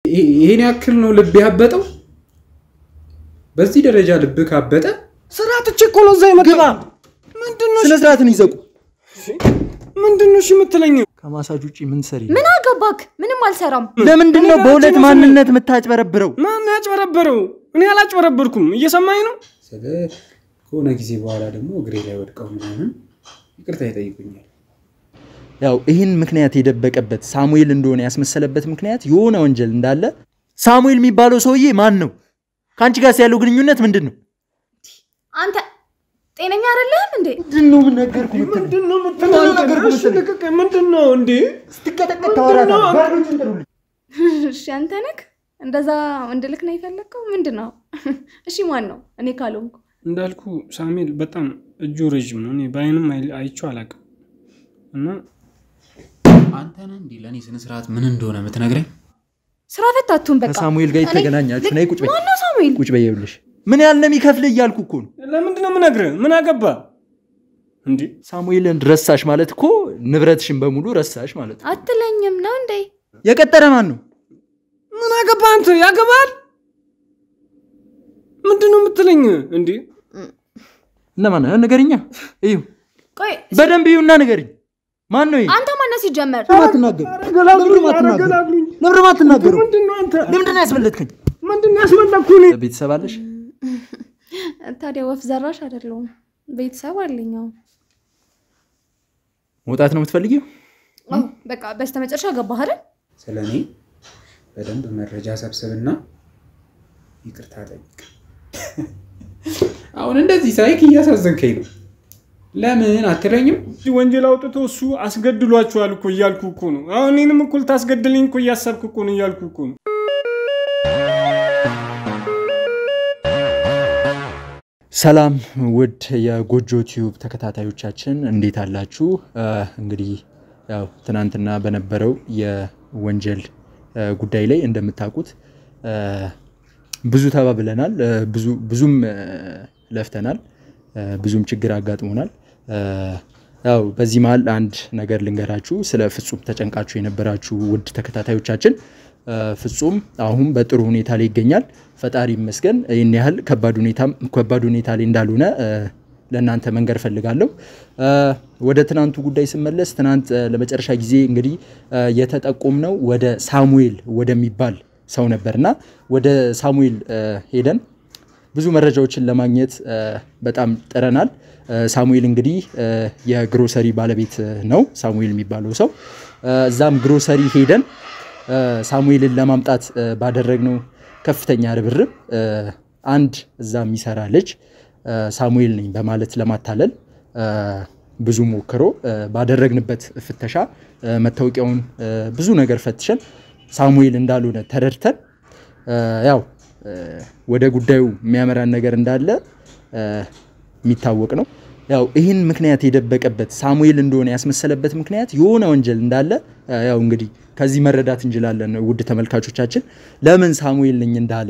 ይሄን ያክል ነው ልብ ያበጠው በዚህ ደረጃ ልብ ካበጠ ስራት እኮ ነው እዛ ይመጣ ምንድነው ስለ ስራትን ይዘቁ ምንድነው እሺ የምትለኝ ከማሳጅ ውጪ ምን ሰሪ ምን አገባክ ምንም አልሰራም ለምንድነው በሁለት ማንነት የምታጭበረብረው ማን ያጭበረብረው እኔ አላጭበረብርኩም እየሰማኝ ነው ስለ ኮነ ጊዜ በኋላ ደግሞ እግሬ ላይ ወድቀው ምናምን ይቅርታ ይጠይቁኛል ያው ይሄን ምክንያት የደበቀበት ሳሙኤል እንደሆነ ያስመሰለበት ምክንያት የሆነ ወንጀል እንዳለ ሳሙኤል የሚባለው ሰውዬ ማን ነው ካንቺ ጋር ያለው ግንኙነት ምንድነው አንተ ጤነኛ አይደለም እንዴ ምንድነው ነገርኩ ምንድነው እንዴ ስትከተከ ታወራታ ጋርዶችን ጥሩልኝ እሺ አንተ ነክ እንደዛ እንድልክ ነው ይፈልከው ምንድነው እሺ ማን ነው እኔ ካልሆንኩ እንዳልኩ ሳሙኤል በጣም እጁ ረጅም ነው እኔ ባይንም አይቼው አላውቅም እና አንተ ነህ እንዴ ለኔ ስነ ስርዓት ምን እንደሆነ የምትነግረኝ ስራ ፈታቱን በቃ ከሳሙኤል ጋር የተገናኛችሁ ነይ ቁጭ በይ ማን ነው ሳሙኤል ቁጭ በይ ይብልሽ ምን ያለ የሚከፍል ይያልኩ እኮ ነው ለምንድነው ምነግርህ ምን አገባ እንዴ ሳሙኤልን ረሳሽ ማለት እኮ ንብረትሽን በሙሉ ረሳሽ ማለት አትለኝም ነው እንዴ የቀጠረ ማን ነው ምን አገባ አንተ ያገባል ምንድነው የምትለኝ እንዴ እነማን ነገርኛ እዩ ቆይ በደንብ ይውና ነገርኝ ማን ነው አንተ ማን ነው ሲጀመር ማትናገር ለምን ማትናገር ምንድነው አንተ ለምንድነው ያስበለጥከኝ ምንድነው ያስበለጥኩኝ ቤተሰብ አለሽ ታዲያ ወፍ ዘራሽ አይደለም ቤተሰብ አለኛው ወጣት ነው የምትፈልጊው በቃ በስተመጨረሻ ገባህ አይደል ስለኔ በደንብ መረጃ ሰብስብና ይቅርታ ጠይቅ አሁን እንደዚህ ሳይክ እያሳዘንከኝ ነው ለምን አትለኝም ወንጀል አውጥቶ እሱ አስገድሏቸዋል እኮ ይያልኩ እኮ ነው አሁን እኔንም እኩል ታስገድልኝ እኮ ያሰብኩ እኮ ነው ይያልኩ እኮ ነው ሰላም ውድ የጎጆ ቲዩብ ተከታታዮቻችን እንዴት አላችሁ እንግዲህ ያው ትናንትና በነበረው የወንጀል ጉዳይ ላይ እንደምታውቁት ብዙ ተባብለናል ብዙም ለፍተናል ብዙም ችግር አጋጥሞናል ያው በዚህ መሃል አንድ ነገር ልንገራችሁ ስለ ፍጹም ተጨንቃችሁ የነበራችሁ ውድ ተከታታዮቻችን ፍጹም አሁን በጥሩ ሁኔታ ላይ ይገኛል ፈጣሪ ይመስገን ይሄን ያህል ከባድ ሁኔታ ላይ እንዳልሆነ ለእናንተ መንገር ፈልጋለሁ ወደ ትናንቱ ጉዳይ ስመለስ ትናንት ለመጨረሻ ጊዜ እንግዲህ የተጠቆምነው ወደ ሳሙኤል ወደሚባል ሰው ነበርና ወደ ሳሙኤል ሄደን ብዙ መረጃዎችን ለማግኘት በጣም ጥረናል ሳሙኤል እንግዲህ የግሮሰሪ ባለቤት ነው ሳሙኤል የሚባለው ሰው እዛም ግሮሰሪ ሄደን ሳሙኤልን ለማምጣት ባደረግነው ከፍተኛ ርብርብ አንድ እዛ የሚሰራ ልጅ ሳሙኤል ነኝ በማለት ለማታለል ብዙ ሞክሮ ባደረግንበት ፍተሻ መታወቂያውን ብዙ ነገር ፈትሸን ሳሙኤል እንዳልሆነ ተረድተን ያው ወደ ጉዳዩ የሚያመራን ነገር እንዳለ የሚታወቅ ነው ያው ይሄን ምክንያት የደበቀበት ሳሙኤል እንደሆነ ያስመሰለበት ምክንያት የሆነ ወንጀል እንዳለ ያው እንግዲህ ከዚህ መረዳት እንችላለን ውድ ተመልካቾቻችን ለምን ሳሙኤል ነኝ እንዳለ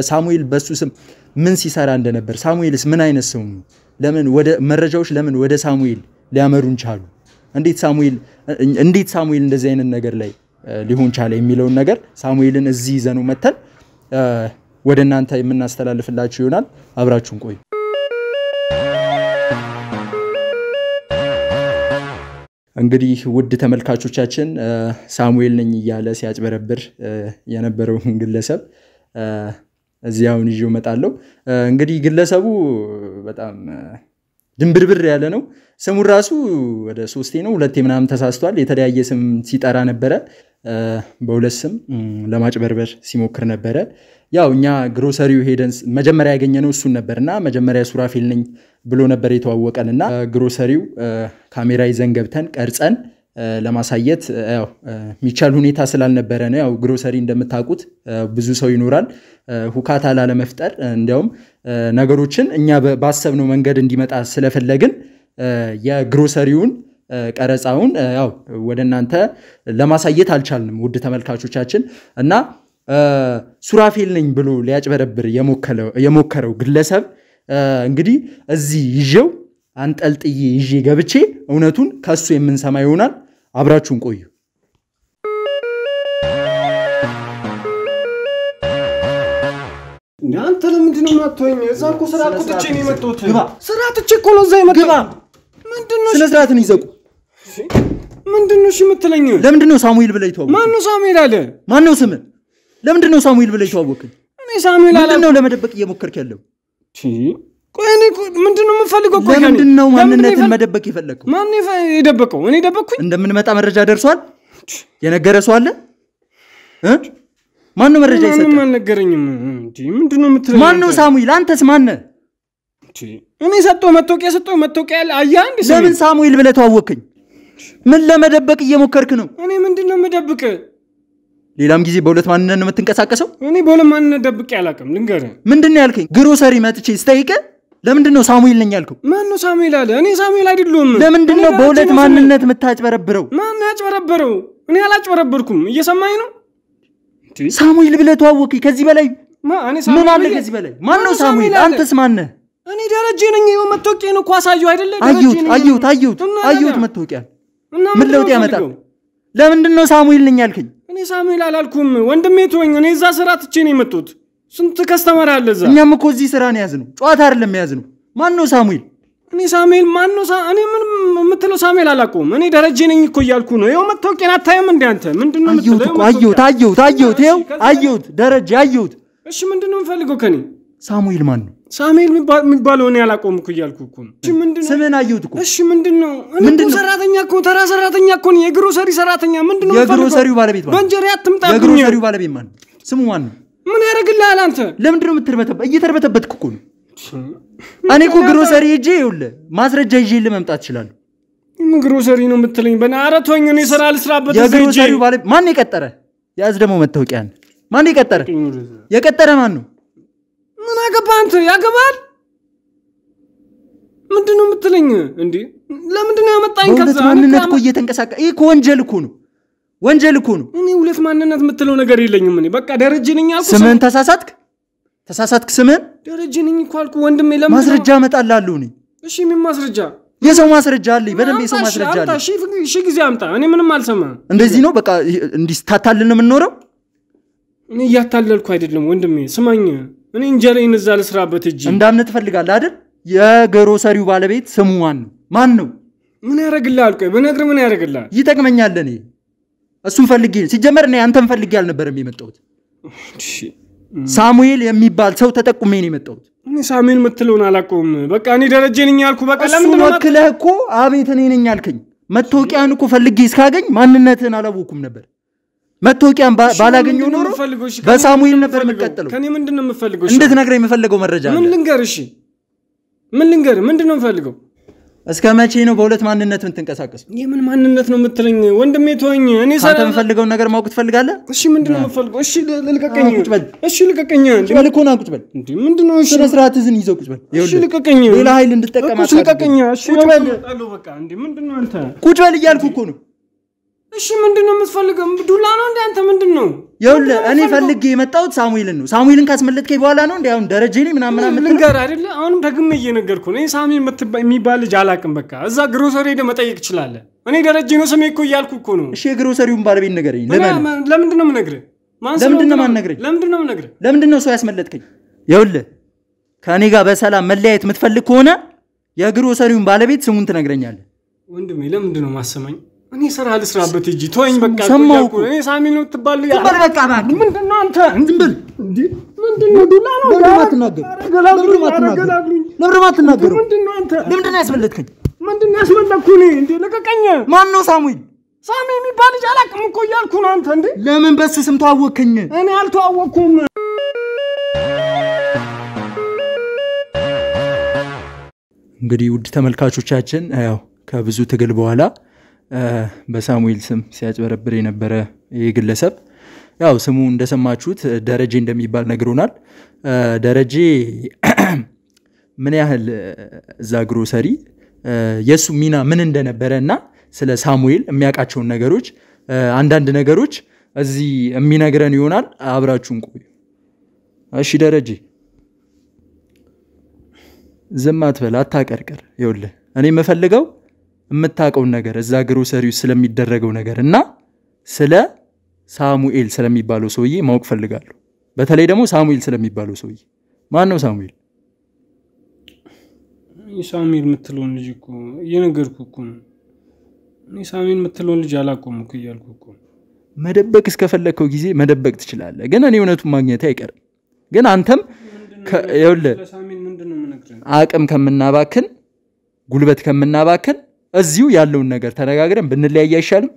ሳሙኤል በሱ ስም ምን ሲሰራ እንደነበር ሳሙኤልስ ምን አይነት ሰው ነው ለምን ወደ መረጃዎች ለምን ወደ ሳሙኤል ሊያመሩን ቻሉ እንዴት ሳሙኤል እንደዚህ አይነት ነገር ላይ ሊሆን ቻለ የሚለውን ነገር ሳሙኤልን እዚህ ይዘነው መተን ወደናንተ የምናስተላልፍላችሁ ይሆናል አብራችሁን ቆዩ እንግዲህ ውድ ተመልካቾቻችን ሳሙኤል ነኝ ይያለ ሲያጭበረብር የነበረው ግለሰብ እዚያውን ይዤው መጣለው እንግዲህ ግለሰቡ በጣም ድንብርብር ያለ ነው ስሙ ራሱ ወደ 3 ነው 2 ምናምን ተሳስቷል የተለያየ ስም ሲጠራ ነበር በሁለት ስም ለማጭበርበር ሲሞክር ነበር ያው እኛ ግሮሰሪው ሄደን መጀመሪያ ያገኘነው እሱን ነበርና መጀመሪያ ሱራፌል ነኝ ብሎ ነበር የተዋወቀንና ግሮሰሪው ካሜራ ይዘን ገብተን ቀርጸን ለማሳየት ያው ሚቻል ሁኔታ ስላልነበረ ነው ያው ግሮሰሪ እንደምታውቁት ብዙ ሰው ይኖራል ሁካታ ላለመፍጠር እንዲያውም ነገሮችን እኛ ባሰብነው መንገድ እንዲመጣ ስለፈለግን የግሮሰሪውን ቀረጻውን ያው ወደናንተ ለማሳየት አልቻልንም ውድ ተመልካቾቻችን እና ሱራፌል ነኝ ብሎ ሊያጭበረብር የሞከረው ግለሰብ እንግዲህ እዚህ ይዤው አንጠልጥዬ ይዤ ገብቼ እውነቱን ከሱ የምንሰማ ይሆናል አብራችሁን ቆዩ አንተ ለምንድን ነው የማትወኝ? እዛ እኮ ስራ እኮ ትቼ ነው የመጣሁት። ስራ ትቼ እኮ ነው እዛ የመጣሁት። ምንድነው ስነ ስርዓትን ይዘቁ። ምንድነው እሺ የምትለኝ? ለምንድን ነው ሳሙኤል ብለህ ይተዋወቅ? ማን ነው ሳሙኤል አለ? ማን ነው ስምህ? ለምንድን ነው ሳሙኤል ብለህ ይተዋወቅኝ? እኔ ሳሙኤል አለ። ምንድን ነው ለመደበቅ እየሞከርክ ያለው? ቆይ እኔ ምንድን ነው የምፈልገው? ቆይ ለምንድን ነው ማንነትን መደበቅ የፈለከው? ማን የደበቀው? እኔ ደበቅኩኝ? እንደምንመጣ መረጃ ደርሷል? የነገረ ሰው አለ? ማን ነው መረጃ ይሰጣል? ማን ነገረኝም? ምንድን ነው የምትለኝ? ማን ነው ሳሙኤል? አንተስ ማን ነህ? እኔ ሰጠው መታወቂያ ያለ አያ እንዴ? ለምን ሳሙኤል ብለህ ተዋወቅኝ? ምን ለመደበቅ እየሞከርክ ነው? እኔ ምንድነው የምደብቅ? ሌላም ጊዜ በሁለት ማንነት ነው የምትንቀሳቀሰው? እኔ በሁለት ማንነት ደብቄ አላውቅም። ልንገርህ። ምንድነው ያልከኝ? ግሮሰሪ መጥቼ ስጠይቅ ለምንድን ነው ሳሙኤል ነኝ ያልከው? ማን ነው ሳሙኤል አለ? እኔ ሳሙኤል አይደለሁም። ለምንድን ነው በሁለት ማንነት የምታጭበረብረው? ማን ያጭበረበረው? እኔ አላጭበረበርኩም። እየሰማኝ ነው? ሳሙኤል ብለህ ተዋወቅኝ። ከዚህ በላይ ምን አለ? ከዚህ በላይ ማን ነው ሳሙኤል? አንተስ ማን ነህ? እኔ ደረጀ ነኝ። ይኸው መታወቂያ ነው እኮ አሳየው አይደለ? አየሁት መታወቂያ። ምን ለውጥ ያመጣል? ለምንድን ነው ሳሙኤል ነኝ ያልከኝ? እኔ ሳሙኤል አላልኩም። ወንድሜ ተወኝ። እኔ እዛ ስራ ትቼ ነው የመጣሁት። ስንት ከስተመር አለ እዛ። እኛም እኮ እዚህ ስራ ነው ያዝነው፣ ጨዋታ አይደለም ያዝነው። ማን ነው ሳሙኤል? እኔ ሳሙኤል ማን ነው? እኔ ምን የምትለው ሳሙኤል አላውቀውም። እኔ ደረጀ ነኝ እኮ እያልኩ ነው። ይኸው መታወቂያን አታየም እንዴ አንተ? ምንድነው የምትለው? አየሁት ደረጀ አየሁት። እሺ ምንድነው የምፈልገው ከኔ? ሳሙኤል ማን ነው? ሳሙኤል የሚባለው እኔ አላውቀውም እኮ እያልኩ እኮ ነው። እሺ ምንድነው? ስምን አየሁት እኮ። እሺ ምንድነው? እኔ እኮ ሰራተኛ እኮ ተራ ሰራተኛ እኮ ነው። የግሮሰሪ ሰራተኛ ምንድነው? የግሮሰሪው ባለቤት ማለት በእንጀራ አትምጣብኝ። የግሮሰሪው ባለቤት ማን? ስሙ ማን ነው? ምን ያደርግልሃል አንተ? ለምንድነው የምትርበተበት? እየተርበተበትክ እኮ ነው። እኔ እኮ ግሮሰሪ ሄጄ ይኸውልህ ማስረጃ ይዤልህ መምጣት እችላለሁ። ምን ግሮሰሪ ነው የምትለኝ? በእናትህ ተወኝ። እኔ ስራ ልስራበት። የግሮሰሪው ባለቤት ማን የቀጠረ? ያዝ ደግሞ መታወቂያን። ማን የቀጠረ? የቀጠረ ማን ነው? ምን አገባህ አንተ? ያገባል? ምንድነው የምትለኝ እንዴ? ለምንድነው ያመጣኝ? ከዛ ማንነት እኮ እየተንቀሳቀሰ ይሄ እኮ ወንጀል እኮ ነው። እኔ ሁለት ማንነት የምትለው ነገር የለኝም። እኔ በቃ ደረጀ ነኝ አልኩ። ስምን ተሳሳትክ። ስምን ደረጀ ነኝ እኮ አልኩ። ወንድሜ ለምን ማስረጃ እመጣልሃለሁ እኔ? እሺ ምን ማስረጃ? የሰው ማስረጃ አለኝ። በደንብ የሰው ማስረጃ አለኝ። እሺ ጊዜ አምጣ። እኔ ምንም አልሰማም። እንደዚህ ነው በቃ እንዲስታታልን ነው የምንኖረው። እኔ እያታለልኩ አይደለም ወንድሜ፣ ስማኝ። እኔ እንጀራዬን እዛ ልስራበት እጂ እንዳምነት ትፈልጋለህ አይደል? የግሮሰሪው ባለቤት ስሙ ማን ነው? ምን ያደርግልሃል? ቆይ በነግር ምን ያደርግልሃል? ይጠቅመኛል። እኔ እሱን ፈልጌ ሲጀመር እኔ አንተን ፈልጌ አልነበረም የመጣሁት። ሳሙኤል የሚባል ሰው ተጠቁሜ ነው የመጣሁት። እኔ ሳሙኤል የምትለውን አላውቀውም። በቃ እኔ ደረጀ ነኝ ያልኩ። በቃ ለምን ነው ወክለህ እኮ አቤት እኔ ነኝ ያልከኝ? መታወቂያን እኮ ፈልጌ እስካገኝ ማንነትህን አላወኩም ነበር። መታወቂያን ባላገኘው ኖሮ በሳሙኤል ነበር የምትቀጥለው። ከኔ ምንድነው የምፈልገው? እንድትነግረኝ የምፈልገው መረጃ ምን ልንገር? እሺ ምን ልንገር? ምንድነው የምፈልገው? እስከ መቼ ነው በሁለት ማንነት የምትንቀሳቀሰው? የምን ማንነት ነው የምትለኝ? ወንድሜ ተወኝ። እኔ አንተ የምፈልገውን ነገር ማወቅ ትፈልጋለህ? እሺ ምንድነው የምፈልገው? እሺ ልቀቀኝ። እሺ ልቀቀኝ። መልኩን ቁጭ በል እንዴ! ምንድነው? እሺ ስነ ስርዓትህን ይዘው ቁጭ በል። እሺ ልቀቀኝ። ሌላ ኃይል እንድትጠቀም እሺ ልቀቀኝ። እሺ ቁጭ በል። በቃ እንዴ ምንድነው አንተ? ቁጭ በል እያልኩ እኮ ነው። እሺ ምንድነው የምትፈልገው? ዱላ ነው እንዴ አንተ? ምንድነው? ይኸውልህ እኔ ፈልጌ የመጣሁት ሳሙኤልን ነው። ሳሙኤልን ካስመለጥከኝ በኋላ ነው እንዴ አሁን ደረጀ ነኝ ምናምን ልንገር አይደለ? አሁንም ደግሜ እየነገርኩ ነው። ሳሙኤል የሚባል ልጅ አላውቅም። በቃ እዛ ግሮሰሪ ሄደህ መጠየቅ ትችላለህ። እኔ ደረጀ ነው ስሜ እኮ እያልኩ እኮ ነው። እሺ የግሮሰሪውን ባለቤት ንገረኝ። ለምንድነው የምነግርህ? ለምንድነው ሰው ያስመለጥከኝ? ይኸውልህ ከእኔ ጋር በሰላም መለያየት የምትፈልግ ከሆነ የግሮሰሪውን ባለቤት ስሙን ትነግረኛለህ። ወንድሜ ለምንድነው ማሰማኝ? እኔ ስራ ልስራበት እጂ ተወኝ። በቃ እኔ ሳሙኤል ነው ትባል ያ በቃ ባክ ምንድነው አንተ? ዝም ብል እንዴ ምንድነው? ዱላ ነው ለምን አትናገር? ምንድነው አንተ? ለምንድነው ያስመለጥከኝ? ምንድነው ያስመለጥኩ? እኔ እንዴ ለቀቀኝ። ማን ነው ሳሙኤል? ሳሙኤል የሚባል ልጅ አላውቅም እኮ እያልኩ ነው። አንተ እንዴ ለምን በሱ ስም ተዋወቅከኝ? እኔ አልተዋወቅኩም። እንግዲህ ውድ ተመልካቾቻችን ያው ከብዙ ትግል በኋላ በሳሙኤል ስም ሲያጭበረብር የነበረ ይሄ ግለሰብ ያው ስሙ እንደሰማችሁት ደረጀ እንደሚባል ነግሮናል። ደረጀ ምን ያህል እዛ ግሮሰሪ የሱ ሚና ምን እንደነበረና ስለ ሳሙኤል የሚያውቃቸውን ነገሮች አንዳንድ ነገሮች እዚህ የሚነግረን ይሆናል። አብራችሁን ቆዩ። እሺ ደረጀ ዝም አትበል፣ አታቀርቅር። ይኸውልህ እኔ የምፈልገው የምታውቀውን ነገር እዛ ግሮሰሪው ስለሚደረገው ነገር እና ስለ ሳሙኤል ስለሚባለው ሰውዬ ማወቅ ፈልጋለሁ። በተለይ ደግሞ ሳሙኤል ስለሚባለው ሰውዬ ማን ነው ሳሙኤል? ሳሙኤል የምትለውን ልጅ እኮ እየነገርኩህ እኮ ነው። እኔ ሳሙኤል የምትለውን ልጅ አላውቀውም እኮ እያልኩህ እኮ። መደበቅ እስከፈለከው ጊዜ መደበቅ ትችላለህ፣ ግን እኔ እውነቱን ማግኘት አይቀርም። ግን አንተም ይኸውልህ አቅም ከምናባክን ጉልበት ከምናባክን እዚሁ ያለውን ነገር ተነጋግረን ብንለያይ አይሻልም?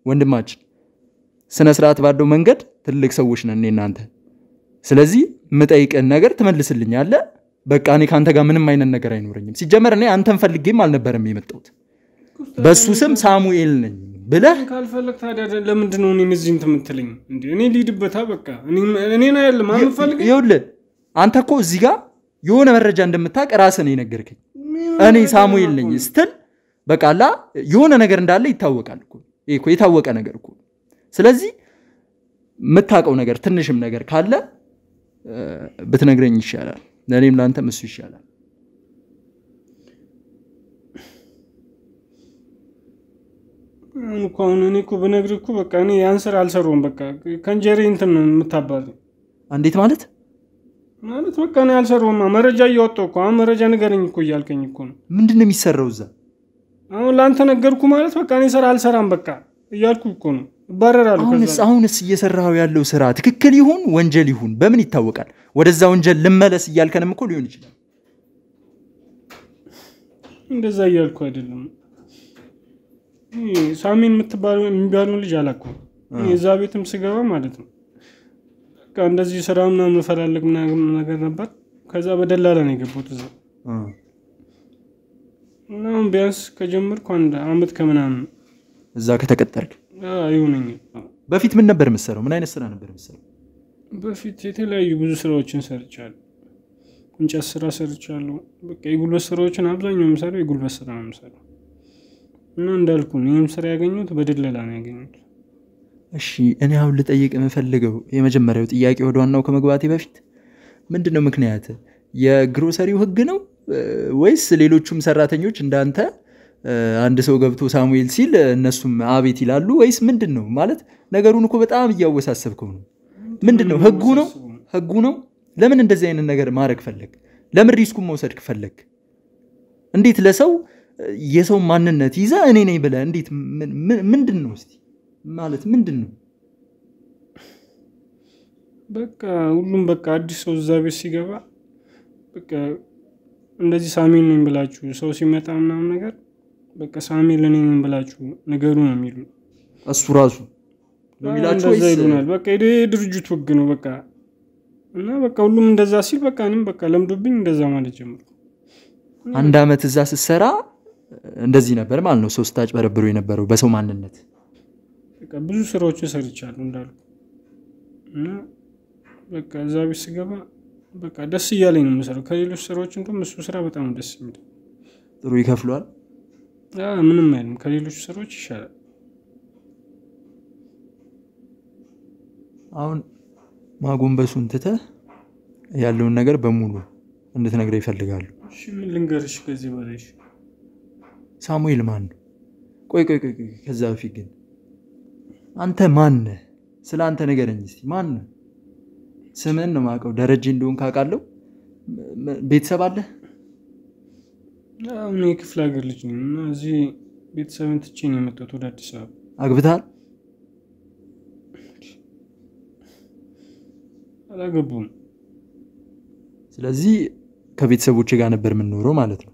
ወንድማችን ስነ ስርዓት ባለው መንገድ ትልቅ ሰዎች ነን እናንተ። ስለዚህ የምጠይቅህን ነገር ትመልስልኛለህ። በቃ እኔ ካንተ ጋር ምንም አይነት ነገር አይኖረኝም። ሲጀመር እኔ አንተን ፈልጌም አልነበረም የመጣሁት። በሱ ስም ሳሙኤል ነኝ ብለህ ካልፈለክ ታዲያ ለምንድን ነው እኔን እዚህ እንትን የምትለኝ እንዴ? እኔ ልሂድበታ በቃ እኔ ነው ያለ ማን ፈልግ። ይኸውልህ አንተ እኮ እዚህ ጋር የሆነ መረጃ እንደምታውቅ ራስህ ነው የነገርከኝ። እኔ ሳሙኤል ነኝ ስትል በቃ አላ የሆነ ነገር እንዳለ ይታወቃል እኮ። ይሄ እኮ የታወቀ ነገር እኮ። ስለዚህ የምታውቀው ነገር ትንሽም ነገር ካለ ብትነግረኝ ይሻላል። ለኔም ላንተም እሱ ይሻላል። እኔ እኮ ብነግርህ እኮ በቃ እኔ ያን ስራ አልሰራውም። በቃ ከንጀሬ እንትን ነው የምታባል። እንዴት ማለት በቃ እኔ አልሰራውም። መረጃ እያወጣሁ እኮ አሁን መረጃ ንገረኝ እኮ እያልከኝ እኮ ነው። ምንድነው የሚሰራው እዛ? አሁን ላንተ ነገርኩ ማለት በቃ እኔ ስራ አልሰራም በቃ እያልኩ እኮ ነው። እባረራለሁ። አሁንስ እየሰራው ያለው ስራ ትክክል ይሁን ወንጀል ይሁን በምን ይታወቃል? ወደዛ ወንጀል ልመለስ እያልከንም እኮ ሊሆን ይችላል። እንደዛ እያልኩ አይደለም። ሳሚን የሚባለው ልጅ አላውቀውም። እዛ ቤትም ስገባ ማለት ነው በቃ እንደዚህ ስራ ምናምን ፈልግ ምናምን ነገር ነበር። ከዛ በደላላ ነው የገባሁት እዛ። እና ቢያንስ ከጀመርኩ አንድ አመት ከምናምን እዛ ከተቀጠርክ አይሆነኝ። በፊት ምን ነበር የምትሰራው? ምን አይነት ስራ ነበር የምትሰራው? በፊት የተለያዩ ብዙ ስራዎችን ሰርቻለሁ። እንጨት ስራ ሰርቻለሁ። በቃ የጉልበት ስራዎችን አብዛኛው የምሰራው የጉልበት ስራ ነው የምሰራው። እና እንዳልኩ ይሄን ስራ ያገኘሁት በደላላ ነው ያገኘሁት። እሺ እኔ አሁን ልጠይቅ የምፈልገው የመጀመሪያው ጥያቄ ወደ ዋናው ከመግባቴ በፊት ምንድነው ምክንያት? የግሮሰሪው ህግ ነው ወይስ ሌሎቹም ሰራተኞች እንዳንተ አንድ ሰው ገብቶ ሳሙኤል ሲል እነሱም አቤት ይላሉ ወይስ ምንድነው? ማለት ነገሩን እኮ በጣም እያወሳሰብከው ነው። ምንድነው? ህጉ ነው? ለምን እንደዚህ አይነት ነገር ማድረግ ፈለግ? ለምን ሪስኩን መውሰድ ፈለግ? እንዴት ለሰው የሰው ማንነት ይዛ እኔ ነኝ ብለህ እንዴት ምንድነው? እስቲ ማለት ምንድነው? በቃ ሁሉም በቃ አዲስ ሰው እዛ ቤት ሲገባ በቃ እንደዚህ ሳሙኤል ነኝ ብላችሁ ሰው ሲመጣ ምናምን ነገር በቃ ሳሙኤል ነኝ ብላችሁ ነገሩ ነው የሚሉ እሱ ራሱ ነው የሚላችሁ ወይስ ይሉናል? በቃ የድርጅቱ ህግ ነው በቃ። እና በቃ ሁሉም እንደዛ ሲል በቃ እኔም በቃ ለምዶብኝ እንደዛ ማለት ጀመርኩ። አንድ አመት እዛ ስትሰራ እንደዚህ ነበር ማለት ነው። ሶስት አጭበረብሩ የነበረው በሰው ማንነት በቃ ብዙ ስራዎችን ሰርቻለሁ እንዳልኩ። እና በቃ እዛ ቤት ስገባ በቃ ደስ እያለኝ ነው የምሰራው። ከሌሎች ስራዎች እንኳን እሱ ስራ በጣም ደስ የሚል ጥሩ ይከፍሏል። ምንም አይልም፣ ከሌሎች ስራዎች ይሻላል። አሁን ማጎንበሱን ትተህ ያለውን ነገር በሙሉ እንድትነግረኝ ይፈልጋሉ። እሺ ምን ልንገርሽ ከዚህ በላይ? ሳሙኤል ማን ነው? ቆይ ከዛ በፊት ግን አንተ ማን ነህ? ስለ አንተ ንገረኝ እስቲ። ማን ነህ? ስምህን ነው የማውቀው። ደረጀ እንደሆንክ አውቃለሁ። ቤተሰብ አለህ? እኔ የክፍለ ሀገር ልጅ ነኝ እና እዚህ ቤተሰብን ትቼ ነው የመጣሁት ወደ አዲስ አበባ። አግብተሃል? አላገባሁም። ስለዚህ ከቤተሰቦቼ ጋር ነበር የምንኖረው ማለት ነው።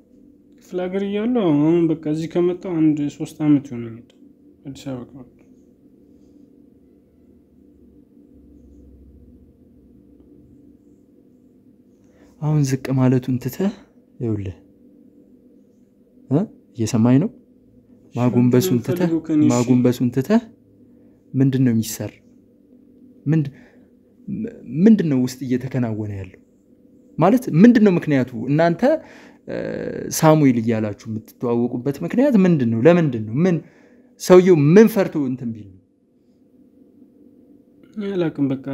ክፍለ ሀገር እያለሁ አሁን በቃ እዚህ ከመጣሁ አንድ 3 አመት ይሆነኛል አዲስ አበባ ከመጣሁ። አሁን ዝቅ ማለቱን ትተህ ይኸውልህ እየሰማኝ ነው? ማጎንበሱን ትተህ ምንድነው የሚሰራ? ምንድነው ውስጥ እየተከናወነ ያለው? ማለት ምንድነው ምክንያቱ? እናንተ ሳሙኤል እያላችሁ የምትተዋወቁበት ምክንያት ምንድነው? ለምንድነው? ምን ሰውየው ምን ፈርቶ እንትን ቢል ነው? አላውቅም። በቃ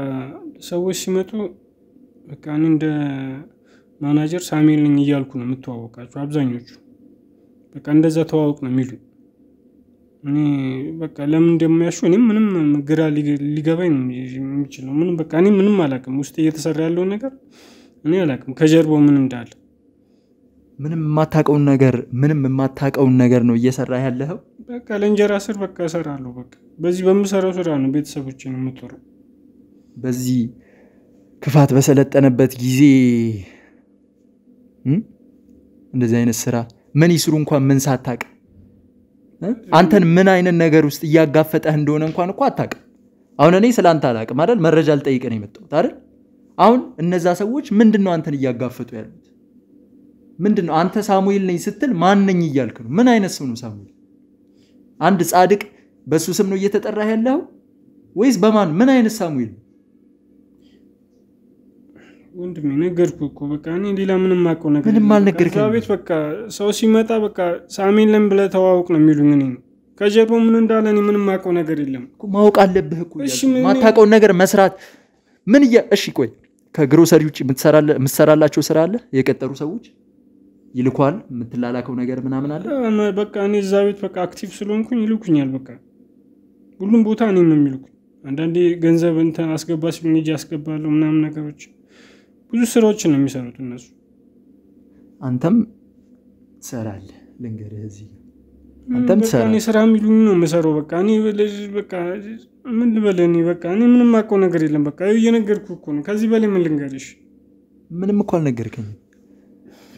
ሰዎች ሲመጡ በቃ እኔ እንደ ማናጀር ሳሙኤል ነኝ እያልኩ ነው የምተዋወቃቸው አብዛኞቹ። በቃ እንደዛ ተዋወቅ ነው የሚሉ። እኔ በቃ ለምን እንደሚያሹ እኔም ምንም ግራ ሊገባኝ ነው የሚችለው። ምንም በቃ እኔ ምንም አላውቅም። ውስጥ እየተሰራ ያለው ነገር እኔ አላውቅም ከጀርባው ምን እንዳለ ምንም የማታውቀውን ነገር ነው እየሰራ ያለኸው በቃ ለእንጀራ ስር በቃ እሰራለሁ በቃ በዚህ በምሰራው ስራ ነው ቤተሰቦችን የምጠራው በዚህ ክፋት በሰለጠነበት ጊዜ እንደዚህ አይነት ስራ ምን ይስሩ እንኳን ምን ሳታውቅ አንተን ምን አይነት ነገር ውስጥ እያጋፈጠህ እንደሆነ እንኳን እኮ አታውቅም አሁን እኔ ስላንተ አላውቅም አይደል መረጃ ልጠይቅ ነው የመጣሁት አይደል አሁን እነዛ ሰዎች ምንድነው አንተን እያጋፈጡ ያሉት ምንድነው አንተ ሳሙኤል ነኝ ስትል ማን ነኝ እያልክ ነው ምን አይነት ሰው ነው ሳሙኤል አንድ ጻድቅ በሱ ስም ነው እየተጠራህ ያለው ወይስ በማን ምን አይነት ሳሙኤል ወንድሜ ነገርኩ እኮ በቃ እኔ ሌላ ምንም ማቀው ነገር ምንም አልነገርከኝም ከዛ ቤት በቃ ሰው ሲመጣ በቃ ሳሙኤል ለም ብለህ ተዋውቅ ነው የሚሉኝ እኔ ከጀርባው ምን እንዳለ እኔ ምንም ማቀው ነገር የለም እኮ ማወቅ አለብህ እኮ ማታውቀው ነገር መስራት ምን እሺ ቆይ ከግሮሰሪ ውጪ የምትሰራላቸው ስራ አለ የቀጠሩ ሰዎች ይልኳል የምትላላከው ነገር ምናምን አለ በቃ እኔ እዛ ቤት በቃ አክቲቭ ስለሆንኩኝ ይልኩኛል በቃ ሁሉም ቦታ እኔ ነው የሚልኩኝ አንዳንዴ ገንዘብ እንትን አስገባ ሲሉኝ እጄ አስገባለሁ ምናምን ነገሮች ብዙ ስራዎችን ነው የሚሰሩት እነሱ አንተም ትሰራለህ ልንገርህ እዚህ አንተም ትሰራለህ እኔ ስራ የሚሉኝ ነው የምሰራው በቃ እኔ በቃ ምን ልበል እኔ በቃ እኔ ምንም ማቀው ነገር የለም በቃ እየነገርኩህ እኮ ነው ከዚህ በላይ ምን ልንገርሽ ምንም እኮ አልነገርከኝም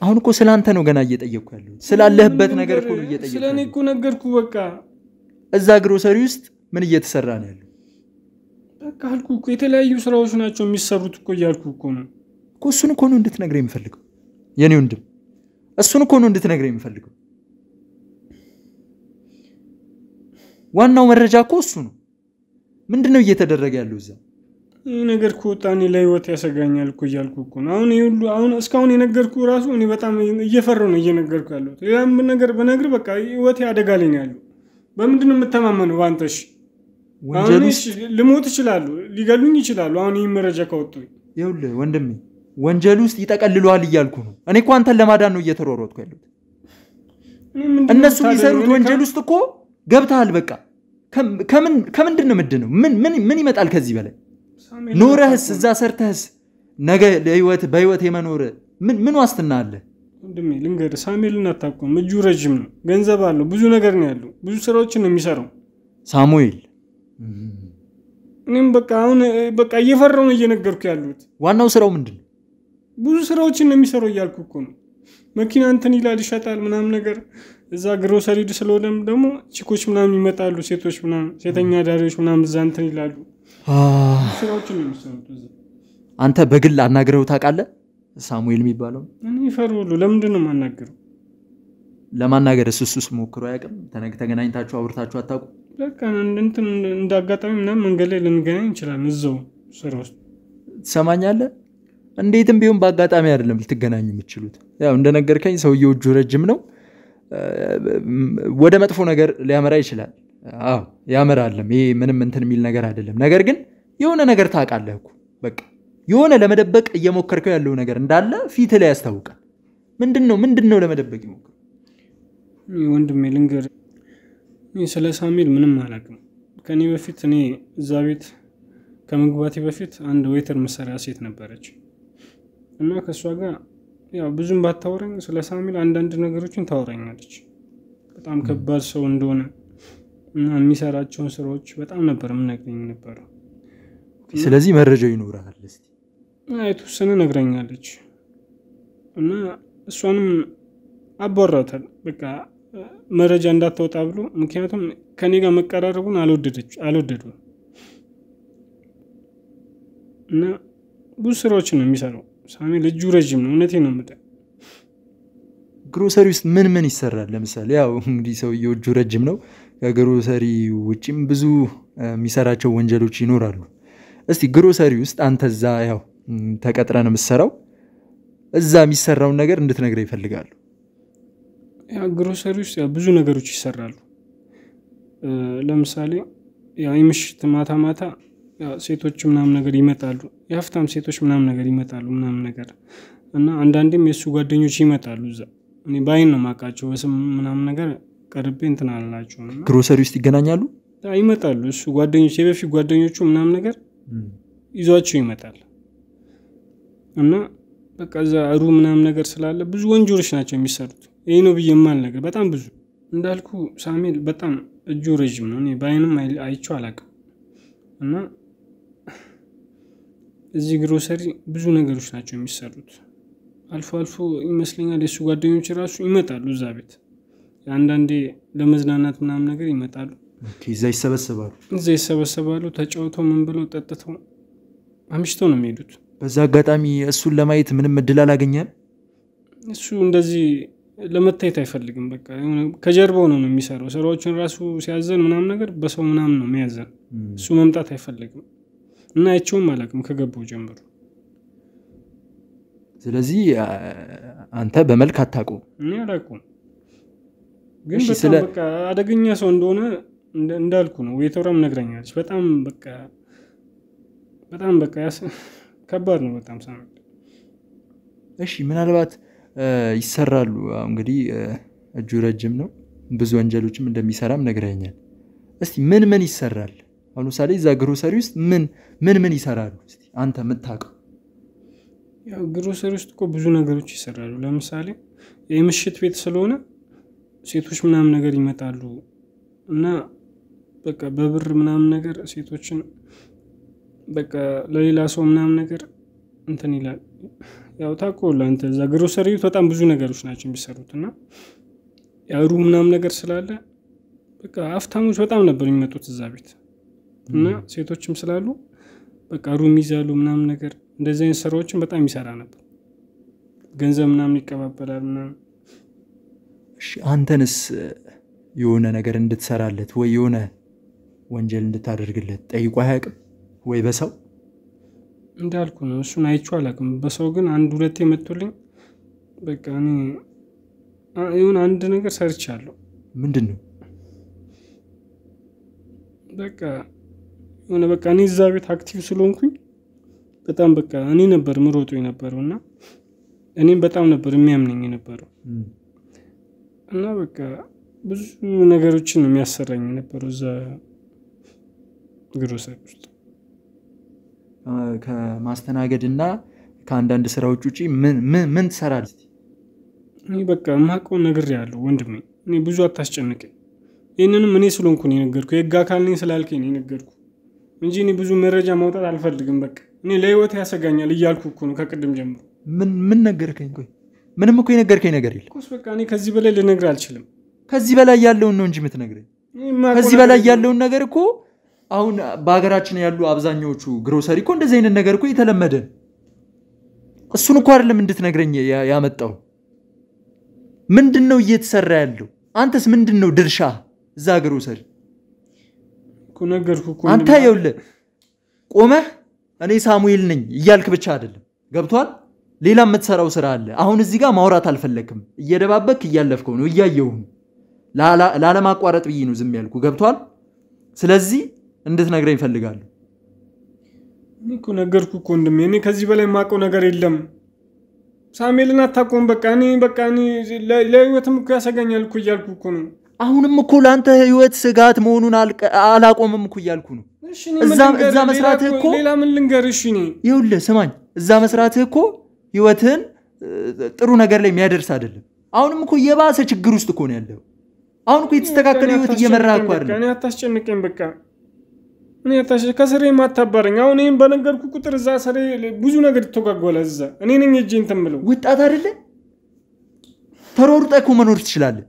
አሁን እኮ ስላንተ ነው ገና እየጠየቅኩ ያለው ስላለህበት ነገር እኮ ነው እየጠየቅኩ ስለኔ እኮ ነገርኩ በቃ እዛ ግሮሰሪ ውስጥ ምን እየተሰራ ነው ያለው በቃ አልኩህ እኮ የተለያዩ ስራዎች ናቸው የሚሰሩት እኮ እያልኩህ እኮ ነው እኮ እሱን እኮ ነው እንድትነግረኝ የምፈልገው የኔ ወንድም እሱን እኮ ነው እንድትነግረኝ የምፈልገው ዋናው መረጃ እኮ እሱ ነው ምንድነው እየተደረገ ያለው እዛ ይሄ ነገር ከወጣኔ ለህይወት ያሰጋኛል እኮ እያልኩህ እኮ ነው አሁን ይሁሉ አሁን እስካሁን የነገርኩህ ራሱ እኔ በጣም እየፈራሁ ነው እየነገርኩህ ያለው ሌላም ነገር በነግር በቃ ህይወት ያደጋ ላይ ነው ያለው በምንድነው የምተማመነው አንተሽ ወንጀልሽ ልሞት ይችላል ሊገሉኝ ይችላል አሁን ይሄ መረጃ ካወጡኝ ይኸውልህ ወንድሜ ወንጀል ውስጥ ይጠቀልሉሃል እያልኩ ነው እኔ እኮ አንተን ለማዳን ነው እየተሮሮጥኩ ያለሁት እነሱ የሚሰሩት ወንጀል ውስጥ እኮ ገብተሃል በቃ ከምንድነው ምንድነው ምን ይመጣል ከዚህ በላይ ኖረህስ እዛ ሰርተህስ ነገ በህይወት የመኖር ምን ዋስትና አለ ወንድሜ ልንገር ሳሙኤልን አታውቀውም እጁ ረጅም ነው ገንዘብ አለው ብዙ ነገር ነው ያለው ብዙ ስራዎችን ነው የሚሰራው ሳሙኤል እኔም በቃ አሁን በቃ እየፈራሁ ነው እየነገርኩህ ያለሁት ዋናው ስራው ምንድነው ብዙ ስራዎችን ነው የሚሰራው እያልኩህ እኮ ነው መኪና እንትን ይላል ይሸጣል ምናምን ነገር እዛ ግሮሰሪ ስለሆነም ደግሞ ቺኮች ምናምን ይመጣሉ ሴቶች ምናምን ሴተኛ ዳሪዎች ምናምን እዛ እንትን ይላሉ ስራዎችን ነው የሚሰሩት እዛ አንተ በግል አናግረው ታውቃለህ ሳሙኤል የሚባለው እኔ ይፈራሉ ለምንድነው ማናገረው ለማናገር እሱስ ሞክሮ አያውቅም ተገናኝታችሁ አውርታችሁ አታውቁ በቃ እንትን እንዳጋጣሚ ምናምን መንገድ ላይ ልንገናኝ እንችላለን እዛው ስራ ውስጥ ትሰማኛለህ እንዴትም ቢሆን በአጋጣሚ አይደለም ልትገናኙ የምትችሉት ያው እንደነገርከኝ ሰውየው እጁ ረጅም ነው ወደ መጥፎ ነገር ሊያመራ ይችላል አዎ ያመራልም ይሄ ምንም እንትን የሚል ነገር አይደለም ነገር ግን የሆነ ነገር ታውቃለህ እኮ በቃ የሆነ ለመደበቅ እየሞከርከው ያለው ነገር እንዳለ ፊት ላይ ያስታውቃል ምንድነው ለመደበቅ ይሞክር ወንድሜ ልንገር ስለ ሳሙኤል ምንም አላውቅም ከኔ በፊት እኔ እዛ ቤት ከመግባቴ በፊት አንድ ዌተር መሰሪያ ሴት ነበረች እና ከሷ ጋር ያው ብዙም ባታወራኝ ስለ ሳሙኤል አንዳንድ ነገሮችን ታወራኛለች በጣም ከባድ ሰው እንደሆነ እና የሚሰራቸውን ስራዎች በጣም ነበር የምነግረኝ ነበር ስለዚህ መረጃው ይኖራል እስቲ የተወሰነ ነግረኛለች እና እሷንም አባራታል በቃ መረጃ እንዳታወጣ ብሎ ምክንያቱም ከኔ ጋር መቀራረቡን አልወደደም እና ብዙ ስራዎችን ነው የሚሰራው ሳሙኤል እጁ ረጅም ነው እውነቴን ነው የምልህ ግሮሰሪ ውስጥ ምን ይሰራል ለምሳሌ ያው እንግዲህ ሰውየው እጁ ረጅም ነው ከግሮሰሪ ውጪም ብዙ የሚሰራቸው ወንጀሎች ይኖራሉ እስቲ ግሮሰሪ ውስጥ አንተ እዛ ያው ተቀጥረህ ነው የምትሰራው እዛ የሚሰራውን ነገር እንድትነግረኝ ይፈልጋሉ ያ ግሮሰሪ ውስጥ ብዙ ነገሮች ይሰራሉ ለምሳሌ ያው ምሽት ማታ ሴቶች ምናምን ነገር ይመጣሉ የሀፍታም ሴቶች ምናምን ነገር ይመጣሉ ምናምን ነገር እና አንዳንዴም የሱ ጓደኞች ይመጣሉ እዛ እኔ ባይን ነው ማቃቸው በስም ምናምን ነገር ቀርቤ እንትን አላላቸው ግሮሰሪ ውስጥ ይገናኛሉ ይመጣሉ እሱ ጓደኞች የበፊት ጓደኞቹ ምናምን ነገር ይዟቸው ይመጣል እና በቃ እዛ ሩ ምናምን ነገር ስላለ ብዙ ወንጀሎች ናቸው የሚሰሩት። ይሄ ነው ብዬ የማል ነገር በጣም ብዙ እንዳልኩ ሳሙኤል በጣም እጁ ረጅም ነው። እኔ ባይንም አይቼው አላውቅም። እና እዚህ ግሮሰሪ ብዙ ነገሮች ናቸው የሚሰሩት። አልፎ አልፎ ይመስለኛል የሱ ጓደኞች ራሱ ይመጣሉ እዛ ቤት አንዳንዴ ለመዝናናት ምናምን ነገር ይመጣሉ። እዛ ይሰበሰባሉ ተጫውተው ምን ብለው ጠጥተው አምሽተው ነው የሚሄዱት። በዛ አጋጣሚ እሱን ለማየት ምንም እድል አላገኘም። እሱ እንደዚህ ለመታየት አይፈልግም። በቃ ከጀርባው ነው የሚሰራው። ስራዎችን ራሱ ሲያዘን ምናምን ነገር በሰው ምናምን ነው የሚያዘን። እሱ መምጣት አይፈልግም እና አይቼውም አላውቅም ከገባው ጀምሮ። ስለዚህ አንተ በመልክ አታውቀውም? እኔ አላውቀውም፣ ግን በቃ አደገኛ ሰው እንደሆነ እንዳልኩ ነው። ዌተሯም ነግረኛለች። በጣም በቃ ከባድ ነው በጣም ሳምንት። እሺ ምናልባት ይሰራሉ። እንግዲህ እጁ ረጅም ነው፣ ብዙ ወንጀሎችም እንደሚሰራም ነግረኛል። እስቲ ምን ይሰራል? አሁን ለምሳሌ እዛ ግሮሰሪ ውስጥ ምን ይሰራሉ? እስቲ አንተ የምታውቀው። ያው ግሮሰሪ ውስጥ እኮ ብዙ ነገሮች ይሰራሉ። ለምሳሌ የምሽት ቤት ስለሆነ ሴቶች ምናምን ነገር ይመጣሉ እና በቃ በብር ምናምን ነገር ሴቶችን በቃ ለሌላ ሰው ምናምን ነገር እንትን ይላል። ያው ታውቀውልህ አንተ እዛ ግሮሰሪ በጣም ብዙ ነገሮች ናቸው የሚሰሩት እና ያው ሩ ምናምን ነገር ስላለ በቃ አፍታሞች በጣም ነበር የሚመጡት እዛ ቤት እና ሴቶችም ስላሉ በቃ ሩም ይዛሉ ምናምን ነገር እንደዚህ አይነት ስራዎችን በጣም ይሰራ ነበር። ገንዘብ ምናምን ይቀባበላል ምናምን። እሺ አንተንስ የሆነ ነገር እንድትሰራለት ወይ የሆነ ወንጀል እንድታደርግለት ጠይቆ አያውቅም ወይ በሰው? እንዳልኩ ነው እሱን አይቼው አላውቅም። በሰው ግን አንድ ሁለቴ መጥቶልኝ በቃ እኔ የሆነ አንድ ነገር ሰርቻለሁ። ምንድነው? በቃ የሆነ በቃ እኔ እዛ ቤት አክቲቭ ስለሆንኩኝ በጣም በቃ እኔ ነበር ምሮጦ የነበረውና እኔም በጣም ነበር የሚያምነኝ የነበረው እና በቃ ብዙ ነገሮችን የሚያሰራኝ ነበር እዛ ግሮሰሪ ውስጥ። ከማስተናገድና ከአንዳንድ ስራዎች ውጪ ምን ትሰራለህ? እኔ በቃ ማቆ ነገር ያለው ወንድሜ እኔ ብዙ አታስጨንቀኝ። ይሄንንም እኔ ስለሆንኩ ነው የነገርኩ። የጋ አካል ነኝ ስላልከኝ ነው የነገርኩ እንጂ እኔ ብዙ መረጃ ማውጣት አልፈልግም። በቃ እኔ ለህይወት ያሰጋኛል እያልኩ እኮ ነው ከቅድም ጀምሮ። ምን ነገርከኝ? ቆይ ምንም እኮ የነገርከኝ ነገር የለም። ኮስ በቃ እኔ ከዚህ በላይ ልነግር አልችልም። ከዚህ በላይ ያለውን ነው እንጂ የምትነግረኝ። ከዚህ በላይ ያለውን ነገር እኮ አሁን በአገራችን ያሉ አብዛኞቹ ግሮሰሪ እኮ እንደዚህ አይነት ነገር እኮ የተለመደ ነው። እሱን እኮ አይደለም እንድትነግረኝ ያመጣው። ምንድነው እየተሰራ ያለው? አንተስ ምንድነው ድርሻ እዛ ግሮሰሪ? እኮ ነገርኩ እኮ አንተ ይኸውልህ ቆመህ እኔ ሳሙኤል ነኝ እያልክ ብቻ አይደለም ገብቷል? ሌላ የምትሰራው ስራ አለ። አሁን እዚህ ጋር ማውራት አልፈለክም። እየደባበክ እያለፍከው ነው እያየው ላለማቋረጥ ብዬ ነው ዝም ያልኩ ገብቷል? ስለዚህ እንድትነግረኝ ፈልጋለሁ። እኮ ነገርኩ እኮ ወንድሜ እኔ ከዚህ በላይ ማቀው ነገር የለም። ሳሙኤልን አታቆም። በቃ እኔ ለህይወትም እኮ ያሰጋኛል እኮ እያልኩ እኮ ነው። አሁንም እኮ ላንተ ህይወት ስጋት መሆኑን አላቆምም እኮ እያልኩ ነው። እዛ መስራትህ እኮ ሌላ ምን ልንገርሽ? እኔ ይኸውልህ ስማኝ፣ እዛ መስራትህ እኮ ህይወትህን ጥሩ ነገር ላይ የሚያደርስ አይደለም። አሁንም እኮ የባሰ ችግር ውስጥ እኮ ነው ያለው። አሁን እኮ የተስተካከለ ህይወት እየመራህ እኮ አይደለም። እኔ አታስጨንቀኝ። በቃ እኔ ከስሬ ማታባረኝ። አሁን እኔን በነገርኩ ቁጥር እዛ ስሬ ብዙ ነገር ይተጓጓላል። እዛ እኔ ነኝ እጄ እንትን ብለው ወጣት አይደለ? ተሮርጠህ እኮ መኖር ትችላለህ።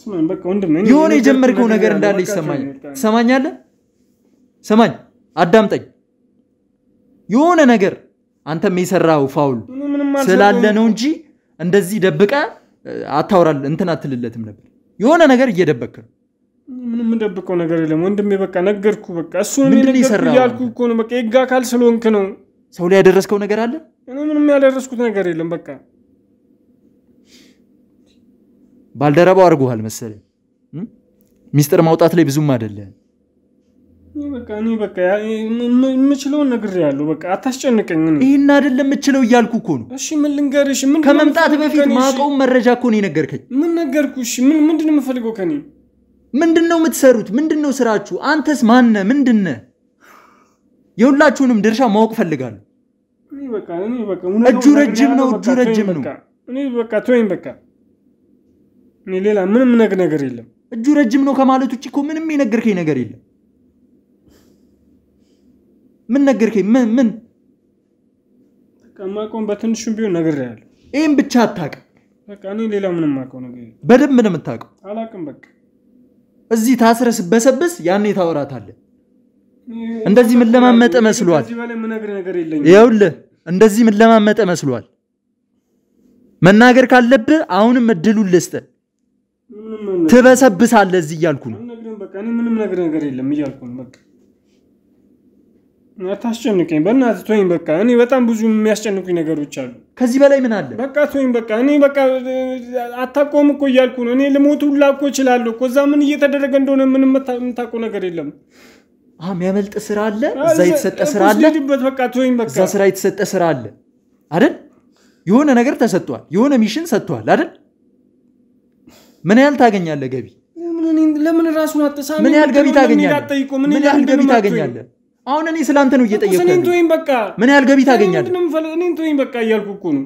ስማኝ በቃ ወንድሜ የሆነ የጀመርከው ነገር እንዳለ ይሰማኛል። ትሰማኛለህ? ስማኝ አዳምጠኝ። የሆነ ነገር አንተም የሰራው ፋውል ስላለ ነው እንጂ እንደዚህ ደብቀ አታወራል እንትን አትልለትም ነበር። የሆነ ነገር እየደበከ ነው። ምንም እንደብቀው ነገር የለም ወንድሜ። በቃ ነገርኩ። በቃ እሱ ምን ነገር ያልኩ እኮ ነው። በቃ የጋ አካል ስለሆንክ ነው። ሰው ላይ ያደረስከው ነገር አለ? እኔ ምንም ያደረስኩት ነገር የለም። በቃ ባልደረባው አድርጎሃል መሰለኝ። ሚስጥር ማውጣት ላይ ብዙም አይደለም። እኔ በቃ የምችለውን ነግሬያለሁ። በቃ አታስጨንቀኝ። ይሄን አይደለም የምችለው እያልኩ እኮ ነው። እሺ ምን ልንገርሽ? ከመምጣት በፊት ማቀው መረጃ እኮ ነው የነገርከኝ። ምን ነገርኩ? እሺ ምንድነው የምፈልገው ከኔ? ምንድነው የምትሰሩት? ምንድነው ስራችሁ? አንተስ ማነህ? ምንድነህ? የሁላችሁንም ድርሻ ማወቅ ፈልጋለሁ። እኔ በቃ እጁ ረጅም ነው እኔ በቃ ተወኝ በቃ እኔ ሌላ ምንም ነገር የለም እጁ ረጅም ነው ከማለት ውጪ እኮ ምንም የነገርከኝ ነገር የለም ምን ነገርከኝ ምን በቃ ማቆም በትንሹም ቢሆን ነገር ያለ ይሄን ብቻ አታውቅም በቃ እኔ ሌላ ምንም ማቆም ነገር የለም በደንብ ነው የምታውቀው አላውቅም በቃ እዚህ ታስረስ በሰብስ ያኔ ታወራታለህ እንደዚህ ምን ለማመጠ መስሏል እዚህ በላይ ምን ነገር የለኝም ይኸውልህ እንደዚህ ምን ለማመጠ መስሏል መናገር ካለብህ አሁንም እድሉን ልስጥ ትበሰብሳለህ እዚህ እያልኩ ነው በቃ እኔ ምንም ነገር የለም እያልኩ ነው በቃ አታስጨንቀኝ በእናትህ ተወኝ በቃ እኔ በጣም ብዙ የሚያስጨንቁኝ ነገሮች አሉ ከዚህ በላይ ምን አለ በቃ ተወኝ በቃ እኔ በቃ አታቆም እኮ እያልኩ ነው እኔ ልሞት ሁላ እኮ እችላለሁ እኮ እዛ ምን እየተደረገ እንደሆነ ምንም የምታውቀው ነገር የለም ያመልጥ ስራ አለ እዛ የተሰጠ ስራ አለ በቃ ተወኝ በቃ እዛ ስራ የተሰጠ ስራ አለ አይደል የሆነ ነገር ተሰጥቷል የሆነ ሚሽን ሰጥቷል አይደል ምን ያህል ታገኛለህ ገቢ ለምን ራሱን አጥሳሚ ምን ያህል ገቢ ታገኛለህ አሁን እኔ ስላንተ ነው እየጠየቅኩ እኔን ተወኝ በቃ ምን ያህል ገቢ ታገኛለህ እኔን ተወኝ በቃ እያልኩ እኮ ነው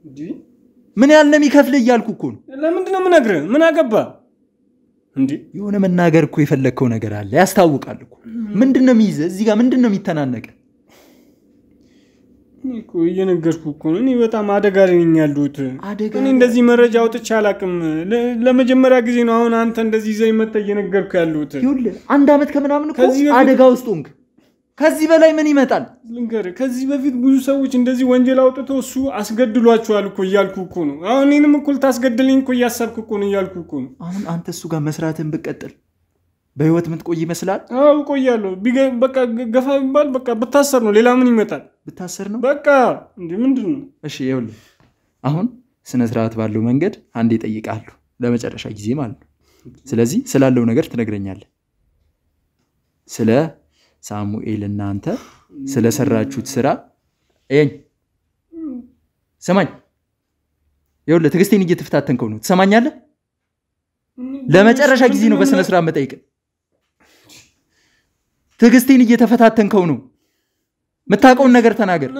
እንዴ ምን ያህል ነው የሚከፍልህ እያልኩ እኮ ነው ለምንድን ነው የምነግርህ ምን አገባ እንዴ የሆነ መናገር እኮ የፈለከው ነገር አለ ያስታውቃል እኮ ምንድነው የሚይዘህ እዚህ ጋር ምንድነው የሚተናነቀ እኮ እየነገርኩ እኮ ነው እኔ በጣም አደጋ ላይ ነኝ ያለሁት እኔ እንደዚህ መረጃ አውጥቼ አላቅም ለመጀመሪያ ጊዜ ነው አሁን አንተ እንደዚህ ዘይ መጣ እየነገርኩ ያለሁት ይኸውልህ አንድ አመት ከምናምን እኮ አደጋ ውስጥ ሆንክ ከዚህ በላይ ምን ይመጣል ልንገርህ ከዚህ በፊት ብዙ ሰዎች እንደዚህ ወንጀል አውጥተው እሱ አስገድሏቸዋል እኮ እያልኩ እኮ ነው አሁን እኔንም እኩል ታስገድልኝ እኮ እያሰብኩ እኮ ነው እያልኩ እኮ ነው አሁን አንተ እሱ ጋር መስራትን ብትቀጥል በህይወት ምትቆይ ይመስላል አው ቆያለሁ በቃ ገፋ ይባል በቃ ብታሰር ነው ሌላ ምን ይመጣል ብታሰር ነው በቃ እንዴ ምንድነው እሺ ይኸውልህ አሁን ስነ ስርዓት ባለው መንገድ አንዴ ጠይቃለሁ ለመጨረሻ ጊዜ ማለት ነው ስለዚህ ስላለው ነገር ትነግረኛለህ ስለ ሳሙኤልና አንተ ስለሰራችሁት ስራ ሰማኝ ይኸውልህ ትግስቴን እየተፈታተንከው ነው ትሰማኛለህ ለመጨረሻ ጊዜ ነው በስነ ስርዓት መጠይቅ ትግስቴን እየተፈታተንከው ነው መታቀውን ነገር ተናገር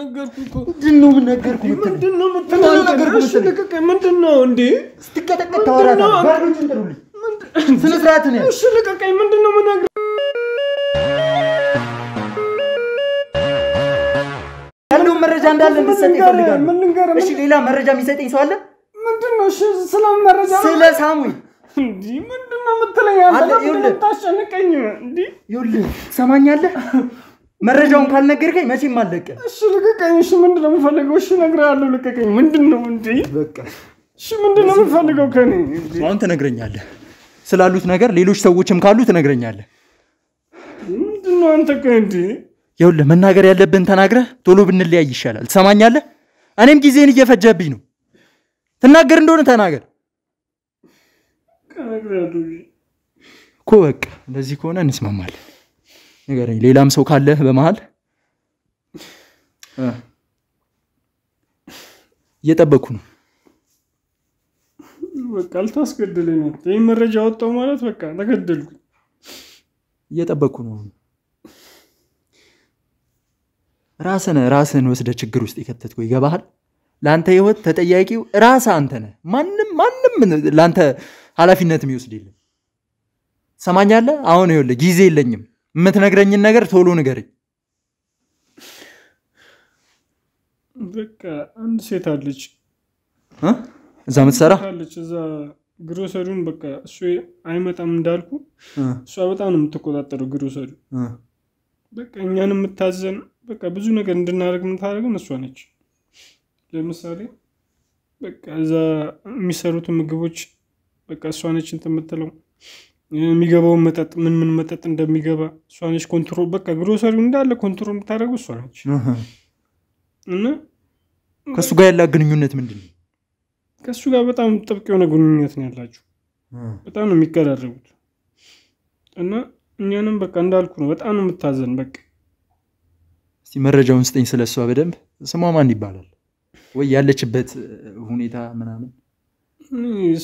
ምንድነው እንዴ ስትቀጠቀጥ ታወራታለህ ባሮችን ጥሩልኝ ስነ ስርዓት ነው እሺ ልቀቀኝ ምንድነው ምናገር ያለው መረጃ እንዳለ እንድትሰጥ ይፈልጋል እሺ ሌላ መረጃ የሚሰጠኝ ሰው አለ ምንድነው እሺ ስለ መረጃ ስለ ሳሙኤል እንዴ ምንድነው የምትለኝ አንተ ታስጨንቀኝ እንዴ ይኸውልህ ሰማኛለህ መረጃውን ካልነገርከኝ መቼም አለቀ እሺ ልቀቀኝ እሺ ምንድነው የምፈልገው እሺ እነግርሃለሁ ልቀቀኝ ምንድነው እንዴ በቃ እሺ ምንድነው የምፈልገው ከኔ አሁን ትነግረኛለህ ስላሉት ነገር ሌሎች ሰዎችም ካሉ ትነግረኛለህ ምንድነው አንተ ከእንዴ ይኸውልህ መናገር ያለብን ተናግረህ ቶሎ ብንለያይ ይሻላል ሰማኛለህ እኔም ጊዜን እየፈጀብኝ ነው ተናገር እንደሆነ ተናገር እኮ በቃ እንደዚህ ከሆነ እንስማማለን ንገረኝ ሌላም ሰው ካለ በመሃል እየጠበኩ ነው በቃ አልታስገድለኝ ይሄ መረጃ ወጣው ማለት በቃ ተገደልኩ እየጠበኩ ነው ራስን ወስደ ችግር ውስጥ ይከተትኩ ይገባሃል ላንተ ህይወት ተጠያቂው ራስ አንተ ነህ ማንንም ላንተ ኃላፊነት የሚወስድ የለም ሰማኛለህ አሁን ይኸውልህ ጊዜ የለኝም የምትነግረኝን ነገር ቶሎ ንገረኝ በቃ አንድ ሴት አለች እዛ የምትሰራ አለች እዛ ግሮሰሪውን በቃ እሱ አይመጣም እንዳልኩ እሷ በጣም ነው የምትቆጣጠረው ግሮሰሪ በቃ እኛንም የምታዘን በቃ ብዙ ነገር እንድናደርግ የምታደርገን እሷ ነች ለምሳሌ በቃ እዛ የሚሰሩት ምግቦች በቃ እሷ ነች የምትለው የሚገባው መጠጥ ምን መጠጥ እንደሚገባ እሷ ነች ኮንትሮል በቃ ግሮሰሪው እንዳለ ኮንትሮል የምታደርገው እሷ ነች እና ከሱ ጋር ያለ ግንኙነት ምንድነው ከሱ ጋር በጣም ጥብቅ የሆነ ግንኙነት ነው ያላችሁ በጣም ነው የሚቀራረቡት እና እኛንም በቃ እንዳልኩ ነው በጣም ነው የምታዘን በቃ እስቲ መረጃውን ስጠኝ ስለሷ በደንብ ስሟ ማን ይባላል ወይ ያለችበት ሁኔታ ምናምን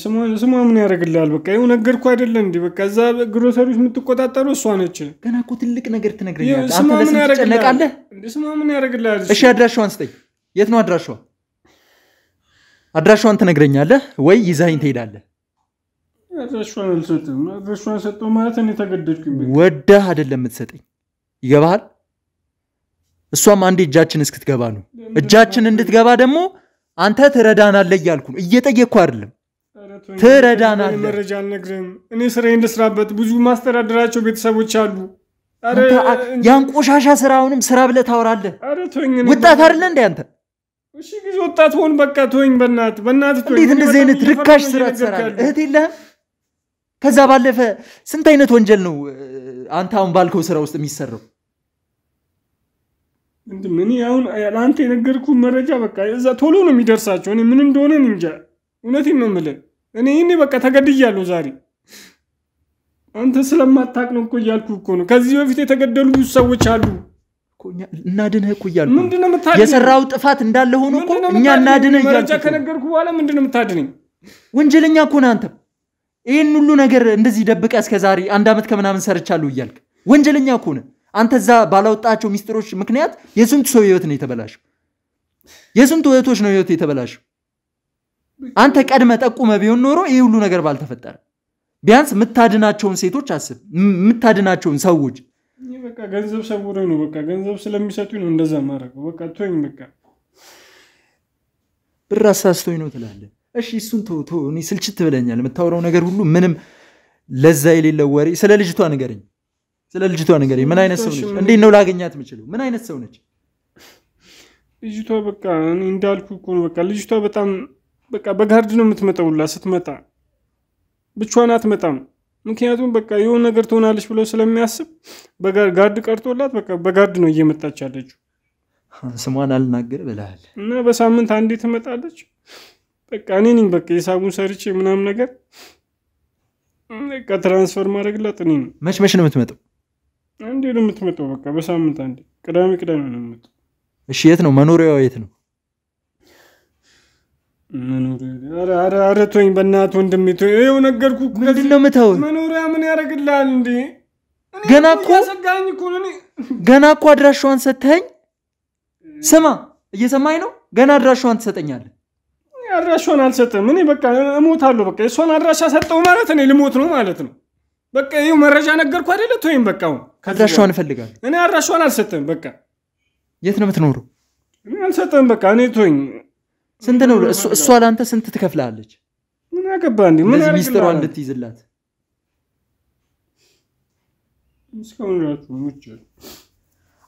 ስሟ ምን ያደርግልሃል? በቃ ይኸው ነገርኩህ አይደለ እንዴ? በቃ እዛ ግሮሰሪዎች የምትቆጣጠሩ እሷ ነች። ገና እኮ ትልቅ ነገር ትነግረኛለህ። አንተ ለስንት ትጨነቃለህ? ስሟ ምን ያደርግልሃል? እሺ አድራሻዋን ስጠኝ። የት ነው አድራሻዋ? አድራሻዋን ትነግረኛለህ ወይ ይዘኸኝ ትሄዳለህ? አድራሻዋን አልሰጥም። አድራሻዋን ሰጠው ማለት እኔ ተገደድኩኝ። ወደህ አይደለም የምትሰጠኝ። ይገባሃል? እሷም አንዴ እጃችን እስክትገባ ነው። እጃችን እንድትገባ ደግሞ አንተ ትረዳናለህ እያልኩ ነው። እየጠየቅኩ አይደለም። ትረዳናለህ። መረጃ አልነግርህም። እኔ ስራዬን ልስራበት። ብዙ ማስተዳደራቸው ቤተሰቦች አሉ። ያን ቆሻሻ ስራውንም ስራ ብለህ ታወራለህ። ወጣት አይደለ እንዴ አንተ? እሺ ጊዜ ወጣት ሆን። በቃ ተወኝ፣ በእናትህ ተወኝ። እንዴት እንደዚህ አይነት ርካሽ ስራ ትሰራለህ? እህት የለህም? ከዛ ባለፈ ስንት አይነት ወንጀል ነው አንተ አሁን ባልከው ስራ ውስጥ የሚሰራው? ምን አሁን አንተ የነገርኩህ መረጃ በቃ እዛ ቶሎ ነው የሚደርሳቸው። እኔ ምን እንደሆነ እንጃ። እውነቴን ነው የምልህ። እኔ በቃ ተገድያለሁ ዛሬ። አንተ ስለማታውቅ ነው እኮ እያልኩህ እኮ ነው። ከዚህ በፊት የተገደሉ ብዙ ሰዎች አሉ እኮ። እናድንህ እኮ እያልኩህ ነው። ምንድነው የምታድነኝ? የሰራው ጥፋት እንዳለ ሆኖ እኮ እኛ እናድንህ እያልኩህ መረጃ ከነገርኩህ በኋላ ምንድነው የምታድነኝ? ወንጀለኛ እኮ ነህ አንተ። ይሄን ሁሉ ነገር እንደዚህ ደብቀህ እስከዛሬ 1 ዓመት ከምናምን ሰርቻለሁ እያልክ ወንጀለኛ እኮ ነህ አንተ። እዛ ባላወጣቸው ሚስጥሮች ምክንያት የስንት ሰው ህይወት ነው የተበላሸው? የስንት እህቶች ነው ህይወት የተበላሸው? አንተ ቀድመህ ጠቁመህ ቢሆን ኖሮ ይሄ ሁሉ ነገር ባልተፈጠረ። ቢያንስ የምታድናቸውን ሴቶች አስብ፣ የምታድናቸውን ሰዎች። በቃ ገንዘብ ሰውረኝ ነው። በቃ ገንዘብ ስለሚሰጡኝ ነው እንደዛ ማድረገው። በቃ ተወኝ። በቃ ብር አሳስቶኝ ነው ትላለህ። እሺ እሱን ተው። እኔ ስልችት ብለኛል። የምታወራው ነገር ሁሉ ምንም ለዛ የሌለው ወሬ። ስለ ልጅቷ ንገረኝ። ምን አይነት ሰው ነች? እንዴት ነው ላገኛት የምችለው? ምን አይነት ሰው ነች ልጅቷ? በቃ እኔ እንዳልኩህ እኮ ነው። በቃ ልጅቷ በጣም በቃ በጋርድ ነው የምትመጣውላ። ስትመጣ ብቻዋን አትመጣም። ምክንያቱም በቃ የሆነ ነገር ትሆናለች ብሎ ስለሚያስብ በጋርድ ቀርቶላት በቃ በጋርድ ነው እየመጣች ያለችው። ስሟን አልናገር ብለሃል እና በሳምንት አንዴ ትመጣለች። በቃ እኔ ነኝ በቃ የሳቡን ሰርቼ ምናምን ነገር በቃ ትራንስፈር ማድረግላት እኔ ነኝ። መች ነው የምትመጣው? አንዴ ነው የምትመጣው። በቃ በሳምንት አንዴ ቅዳሜ ነው የምትመጣው። እሺ የት ነው መኖሪያዋ? የት ነው መኖሪያ? ኧረ ተወኝ በእናትህ ወንድሜ። ይኸው ነገርኩህ እኮ። ምንድን ነው የምተውህ? መኖሪያ ምን ያደርግልሃል እንዴ? ገና እኮ አድራሻዋን ሰጥተኸኝ። ስማ እየሰማኝ ነው? ገና አድራሻዋን ትሰጠኛለህ? አድራሻዋን አልሰጥም። እኔ በቃ እሞታለሁ። በቃ የእሷን አድራሻ ሰጠው ማለት እኔ ልሞት ነው ማለት ነው። በቃ ይኸው መረጃ ነገርኩህ አይደለ? ተወኝ በቃ። አድራሻዋን እፈልጋለሁ። እኔ አድራሻዋን አልሰጥም። በቃ የት ነው የምትኖረው? እኔ አልሰጥም። በቃ እኔ ተወኝ። ስንት ነው እሷ ለአንተ ስንት ትከፍላለች? ምን አገባህ እንዴ? ምን ያደርግልሃል? ሚስጥሯን እንድትይዝላት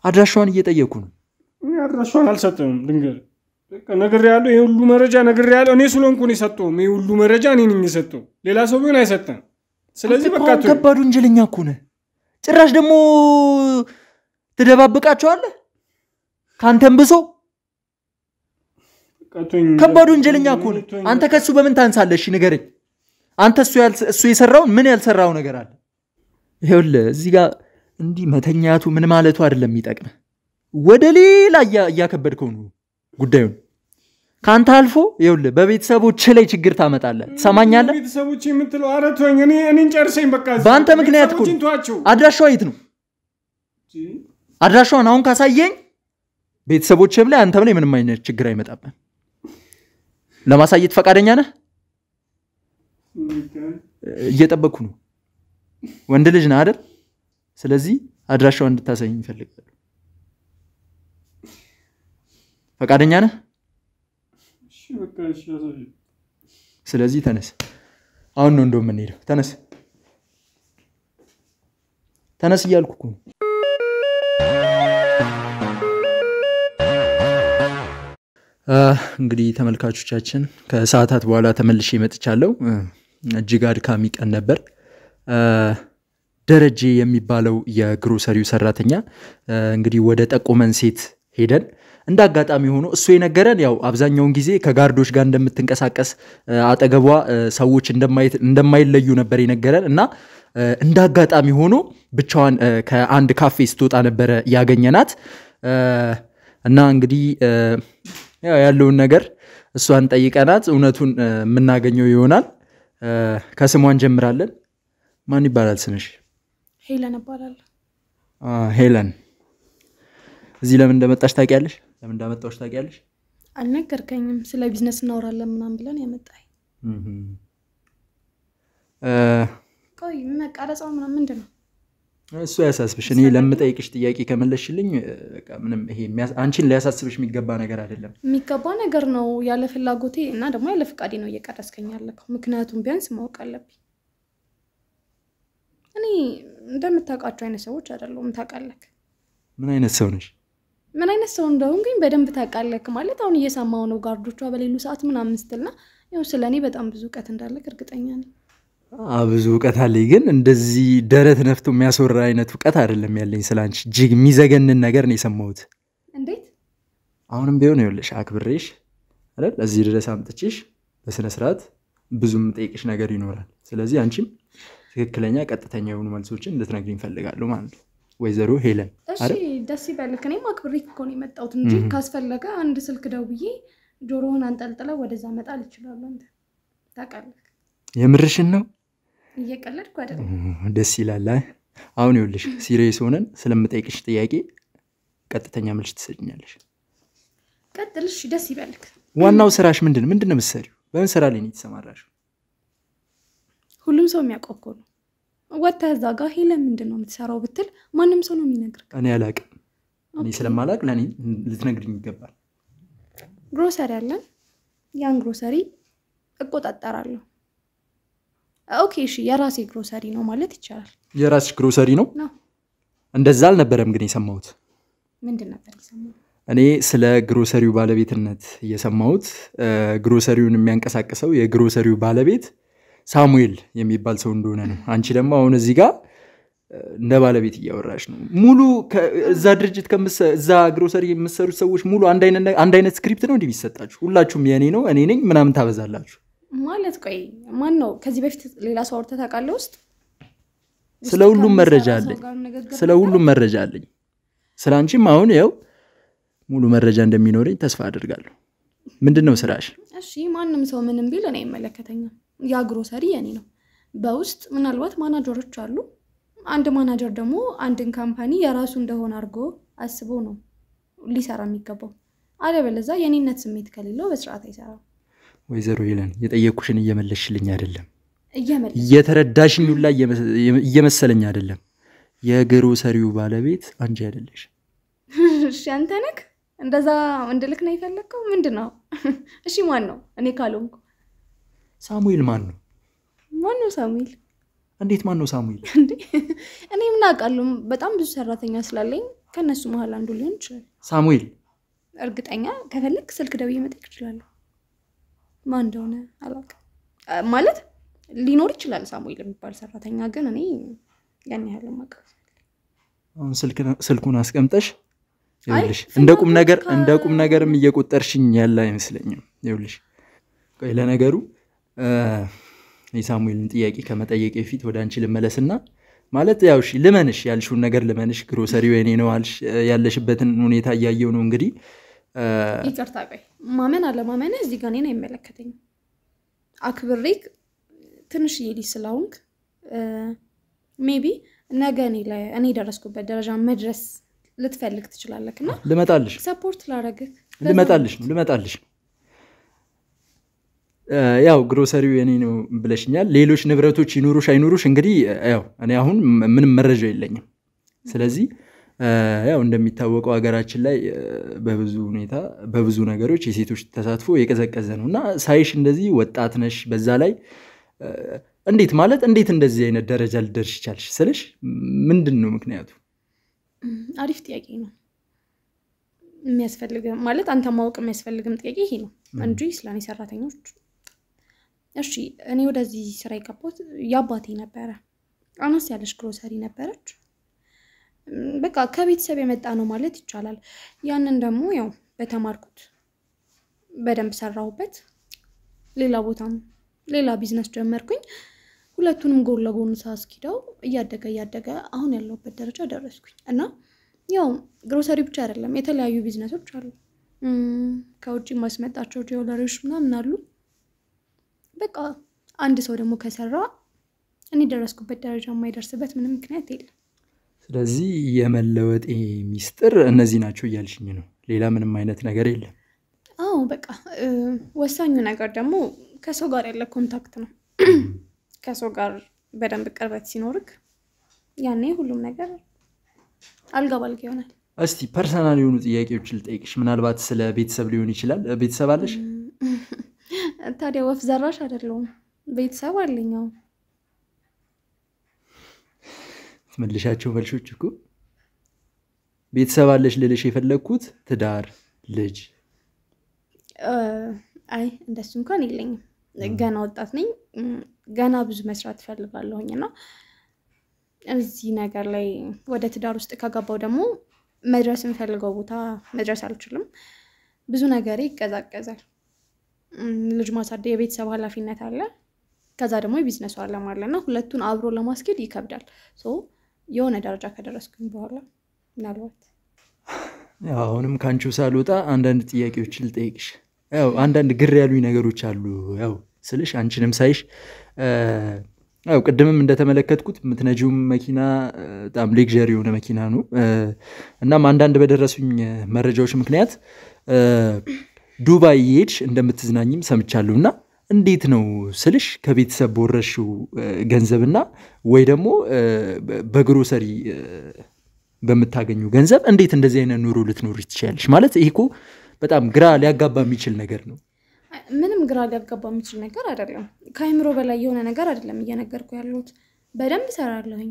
አድራሻዋን እየጠየኩ ነው። እኔ አድራሻዋን አልሰጥም። ልንገርህ በቃ ነግሬሃለሁ። ይሄ ሁሉ መረጃ ነግሬሃለሁ። እኔ ስለሆንኩ ነው የሰጠሁት። ይሄ ሁሉ መረጃ እኔ ነኝ የሰጠሁት። ሌላ ሰው ቢሆን አይሰጥም። ስለዚህ በቃ ከባድ ወንጀለኛ እኮ ነህ። ጭራሽ ደግሞ ትደባብቃቸዋለህ ካንተም ብሶ። ከባድ ወንጀለኛ እኮ ነህ አንተ። ከሱ በምን ታንሳለህ? እሺ ንገረኝ። አንተ እሱ የሰራውን ምን ያልሰራው ነገር አለ? ይኸውልህ እዚህ ጋር እንዲህ መተኛቱ ምን ማለቱ አይደለም የሚጠቅምህ። ወደ ሌላ እያከበድከው ነው ጉዳዩን። ካንተ አልፎ ይኸውልህ በቤተሰቦች ላይ ችግር ታመጣለህ። ትሰማኛለህ? ቤተሰቦች የምትለው ኧረ ተወኝ። እኔን ጨርሰኝ በቃ። በአንተ ምክንያት እኮ አድራሻዋ የት ነው? አድራሻዋን አሁን ካሳየኝ ቤተሰቦችም ላይ አንተም ላይ ምንም አይነት ችግር አይመጣብህም። ለማሳየት ፈቃደኛ ነህ? እየጠበቅኩ ነው። ወንድ ልጅ ነህ አይደል? ስለዚህ አድራሻዋን እንድታሳየኝ እፈልጋለሁ። ፈቃደኛ ነህ? ስለዚህ ተነስ። አሁን ነው እንደውም የምንሄደው። ተነስ እያልኩ እኮ ነው። እንግዲህ ተመልካቾቻችን ከሰዓታት በኋላ ተመልሼ መጥቻለሁ። እጅግ አድካሚ ቀን ነበር። ደረጀ የሚባለው የግሮሰሪው ሰራተኛ እንግዲህ ወደ ጠቆመን ሴት ሄደን እንዳጋጣሚ ሆኖ እሱ የነገረን ያው አብዛኛውን ጊዜ ከጋርዶች ጋር እንደምትንቀሳቀስ አጠገቧ ሰዎች እንደማይለዩ ነበር የነገረን እና እንዳጋጣሚ ሆኖ ብቻዋን ከአንድ ካፌ ስትወጣ ነበር ያገኘናት እና እንግዲህ ያለውን ነገር እሷን ጠይቀናት እውነቱን የምናገኘው ይሆናል። ከስሟን ጀምራለን። ማን ይባላል ስምሽ? ሄለን እባላለሁ። ሄለን፣ እዚህ ለምን እንደመጣሽ ታውቂያለሽ? ለምን እንዳመጣሁሽ ታውቂያለሽ? አልነገርከኝም። ስለ ቢዝነስ እናወራለን ምናምን ብለን ያመጣኝ። ቆይ መቀረጻው ምንድን ነው? እሱ ያሳስብሽ። እኔ ለምጠይቅሽ ጥያቄ ከመለስሽልኝ በቃ ምንም ይሄ አንቺን ሊያሳስብሽ የሚገባ ነገር አይደለም። የሚገባ ነገር ነው። ያለ ፍላጎቴ እና ደግሞ ያለ ፍቃዴ ነው እየቀረስከኝ ያለከው። ምክንያቱም ቢያንስ ማወቅ አለብኝ። እኔ እንደምታውቃቸው አይነት ሰዎች አይደለሁም። ታውቃለህ? ምን አይነት ሰው ነሽ? ምን አይነት ሰው እንደሆንኩኝ በደንብ ታውቃለህ። ማለት አሁን እየሰማው ነው ጋርዶቿ በሌሉ ሰዓት ምናምን ስትልና ያው ስለኔ በጣም ብዙ እውቀት እንዳለህ እርግጠኛ ነኝ። ብዙ እውቀት አለኝ፣ ግን እንደዚህ ደረት ነፍቶ የሚያስወራ አይነት እውቀት አይደለም ያለኝ ስላንቺ። እጅግ የሚዘገንን ነገር ነው የሰማሁት። እንዴት? አሁንም ቢሆን ይኸውልሽ አክብሬሽ አይደል እዚህ ድረስ አምጥቼሽ በስነ ስርዓት ብዙ የምጠይቅሽ ነገር ይኖራል። ስለዚህ አንቺም ትክክለኛ ቀጥተኛ የሆኑ መልሶችን እንድትነግሪኝ እፈልጋለሁ ማለት ነው ወይዘሮ ሄለን። እሺ ደስ ይበልክ። እኔም አክብሬክ እኮ ነው የመጣሁት እንጂ ካስፈለገ አንድ ስልክ ደውዬ ጆሮውን አንጠልጥለው ወደዛ መጣል እችላለሁ። አንተ ታውቃለህ። የምርሽን ነው? እየቀለድኩ አይደለም። ደስ ይላል። አሁን ይኸውልሽ ሲሪየስ ሆነን ስለምጠይቅሽ ጥያቄ ቀጥተኛ መልስ ትሰጪኛለሽ። ቀጥል። እሺ ደስ ይበልክ። ዋናው ስራሽ ምንድን ነው የምትሰሪው? በምን ስራ ላይ ነው የተሰማራሽው? ሁሉም ሰው የሚያውቀው እኮ ነው። ወጥተህ እዛ ጋር ሄለን ምንድን ነው የምትሰራው ብትል ማንም ሰው ነው የሚነግርህ። እኔ አላውቅም። እኔ ስለማላውቅ ለእኔ ልትነግሪኝ ይገባል። ግሮሰሪ አለን። ያን ግሮሰሪ እቆጣጠራለሁ። ኦኬ እሺ፣ የራሴ ግሮሰሪ ነው ማለት ይቻላል። የራስሽ ግሮሰሪ ነው? እንደዛ አልነበረም ግን የሰማሁት። ምንድን ነበር የሰማሁት? እኔ ስለ ግሮሰሪው ባለቤትነት የሰማሁት ግሮሰሪውን የሚያንቀሳቅሰው የግሮሰሪው ባለቤት ሳሙኤል የሚባል ሰው እንደሆነ ነው። አንቺ ደግሞ አሁን እዚህ ጋር እንደ ባለቤት እያወራሽ ነው። ሙሉ እዛ ድርጅት እዛ ግሮሰሪ የምትሰሩት ሰዎች ሙሉ አንድ አይነት ስክሪፕት ነው እንደሚሰጣችሁ። ሁላችሁም የኔ ነው እኔ ነኝ ምናምን ታበዛላችሁ ማለት። ቆይ ማን ነው ከዚህ በፊት ሌላ ሰው አውርተህ ታውቃለህ? ስለ ሁሉም መረጃ አለኝ። ስለ አንቺም አሁን ያው ሙሉ መረጃ እንደሚኖረኝ ተስፋ አድርጋለሁ። ምንድነው ስራሽ? እሺ ማንም ሰው ምንም ቢል እኔ አይመለከተኝም። ያ ግሮሰሪ የኔ ነው። በውስጥ ምናልባት ማናጀሮች አሉ። አንድ ማናጀር ደግሞ አንድን ካምፓኒ የራሱ እንደሆነ አድርጎ አስቦ ነው ሊሰራ የሚገባው። አለበለዚያ የኔነት ስሜት ከሌለው በስርዓት አይሰራም። ወይዘሮ ሄለን የጠየኩሽን እየመለስሽልኝ አይደለም። እየተረዳሽኝ ሁላ እየመሰለኝ አይደለም። የግሮሰሪው ባለቤት አንቺ አይደለሽ። እሺ አንተ ነህ? እንደዛ እንድልክ ነው የፈለከው? ምንድነው? እሺ ማን ነው? እኔ ካልሆንኩ ሳሙኤል ማን ነው? ማን ነው ሳሙኤል? እንዴት ማን ነው ሳሙኤል? እንዴ እኔ ምን አውቃለሁ? በጣም ብዙ ሰራተኛ ስላለኝ ከነሱ መሃል አንዱ ሊሆን ይችላል። ሳሙኤል እርግጠኛ ከፈለክ ስልክ ደውዬ መጠየቅ እችላለሁ። ማን እንደሆነ አላውቅም። ማለት ሊኖር ይችላል ሳሙኤል የሚባል ሰራተኛ፣ ግን እኔ ያን ያህል ማቀፍ። አሁን ስልኩን አስቀምጠሽ ይኸውልሽ እንደ ቁም ነገርም እየቆጠርሽኝ ያለ አይመስለኝም። ይኸውልሽ ቆይ ለነገሩ የሳሙኤልን ጥያቄ ከመጠየቅ በፊት ወደ አንቺ ልመለስና ማለት ያው እሺ ልመንሽ ያልሽውን ነገር ልመንሽ። ግሮሰሪው የኔ ነው አልሽ። ያለሽበትን ሁኔታ እያየው ነው እንግዲህ። ይቅርታ ቆይ ማመን አለማመን እዚህ ጋር እኔን አይመለከተኝም። አክብሬክ ትንሽ ልጅ ስለሆንክ ሜቢ ነገ እኔ ደረስኩበት ደረጃ መድረስ ልትፈልግ ትችላለህና ልመጣልሽ ሰፖርት ላደርግህ ልመጣልሽ ያው ግሮሰሪው የኔ ነው ብለሽኛል። ሌሎች ንብረቶች ይኑሩሽ አይኑሩሽ እንግዲህ ያው እኔ አሁን ምንም መረጃ የለኝም። ስለዚህ ያው እንደሚታወቀው ሀገራችን ላይ በብዙ ሁኔታ በብዙ ነገሮች የሴቶች ተሳትፎ የቀዘቀዘ ነውና ሳይሽ እንደዚህ ወጣት ነሽ። በዛ ላይ እንዴት እንደዚህ አይነት ደረጃ ልደርሽ ይቻልሽ ስለሽ ምንድነው ምክንያቱ? አሪፍ ጥያቄ ነው። የሚያስፈልግ ማለት አንተ ማወቅ የሚያስፈልግም ጥያቄ ይሄ ነው እንጂ ስለኔ ሰራተኞች። እሺ እኔ ወደዚህ ስራ የገባሁት ያባቴ ነበረ። አናስ ያለሽ ግሮሰሪ ነበረች። በቃ ከቤተሰብ የመጣ ነው ማለት ይቻላል። ያንን ደግሞ ያው በተማርኩት በደንብ ሰራሁበት። ሌላ ቢዝነስ ጀመርኩኝ። ሁለቱንም ጎን ለጎን ሳስኪዳው እያደገ አሁን ያለሁበት ደረጃ ደረስኩኝ። እና ያው ግሮሰሪ ብቻ አይደለም የተለያዩ ቢዝነሶች አሉ። ከውጪ ማስመጣቸው ጆለሪዎች ምናምን አሉ በቃ አንድ ሰው ደግሞ ከሰራ እኔ ደረስኩበት ደረጃ የማይደርስበት ምንም ምክንያት የለም ስለዚህ የመለወጤ ሚስጥር እነዚህ ናቸው እያልሽኝ ነው ሌላ ምንም አይነት ነገር የለም አዎ በቃ ወሳኙ ነገር ደግሞ ከሰው ጋር ያለ ኮንታክት ነው ከሰው ጋር በደንብ ቅርበት ሲኖርክ ያኔ ሁሉም ነገር አልጋ ባልጋ ይሆናል እስቲ ፐርሰናል የሆኑ ጥያቄዎችን ልጠይቅሽ ምናልባት ስለ ቤተሰብ ሊሆን ይችላል ቤተሰብ አለሽ ታዲያ ወፍ ዘራሽ አይደለም ቤተሰብ አለኛው መልሻቸው መልሾች እኮ ቤተሰብ አለሽ ልልሽ የፈለኩት ትዳር ልጅ አይ እንደሱ እንኳን የለኝም ገና ወጣት ነኝ ገና ብዙ መስራት ፈልጋለሁኝና እዚህ ነገር ላይ ወደ ትዳር ውስጥ ከገባው ደግሞ መድረስ እንፈልገው ቦታ መድረስ አልችልም ብዙ ነገር ይቀዛቀዛል ልጅ ማሳደግ የቤተሰብ ኃላፊነት አለ ከዛ ደግሞ የቢዝነስ ዓለም አለና ሁለቱን አብሮ ለማስኬድ ይከብዳል ሶ የሆነ ደረጃ ከደረስኩኝ በኋላ ምናልባት ያው አሁንም ካንቺው ሳልወጣ አንዳንድ ጥያቄዎችን ልጠይቅሽ ያው አንዳንድ ግር ያሉኝ ነገሮች አሉ ያው ስልሽ አንቺንም ሳይሽ ያው ቅድምም እንደተመለከትኩት ምትነጂውም መኪና በጣም ሌክዠሪ የሆነ መኪና ነው እናም አንዳንድ በደረሱኝ መረጃዎች ምክንያት ዱባይ ሄድሽ እንደምትዝናኝም ሰምቻለሁና እንዴት ነው ስልሽ ከቤተሰብ በወረሽው ገንዘብና ወይ ደግሞ በግሮሰሪ በመታገኙ ገንዘብ እንዴት እንደዚህ አይነት ኑሮ ልትኖር ይችላልሽ ማለት ይሄ እኮ በጣም ግራ ሊያጋባ የሚችል ነገር ነው ምንም ግራ ሊያጋባ የሚችል ነገር አይደለም ከአይምሮ በላይ የሆነ ነገር አይደለም እየነገርኩ ያለሁት በደንብ ሰራለሁኝ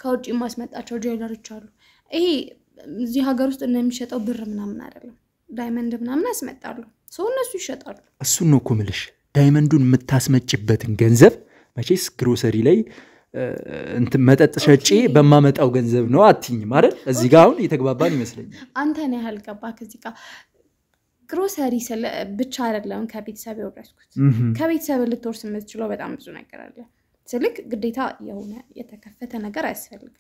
ከውጪ ማስመጣቸው ጆለሪዎች አሉ ይሄ እዚህ ሀገር ውስጥ እንደሚሸጠው ብር ምናምን አይደለም ዳይመንድ ምናምን ያስመጣሉ ሰው እነሱ ይሸጣሉ እሱን ነው እኮ የምልሽ ዳይመንዱን የምታስመጭበትን ገንዘብ መቼስ ግሮሰሪ ላይ እንትን መጠጥ ሸጬ በማመጣው ገንዘብ ነው አትይኝም አይደል እዚህ ጋር አሁን የተግባባን ይመስለኛል አንተ ነህ ያልገባ ከዚህ ጋር ግሮሰሪ ብቻ አይደለም ከቤተሰብ የወረስኩት ከቤተሰብ ልትወርስ የምትችለው በጣም ብዙ ነገር አለ ስልክ ግዴታ የሆነ የተከፈተ ነገር አያስፈልግም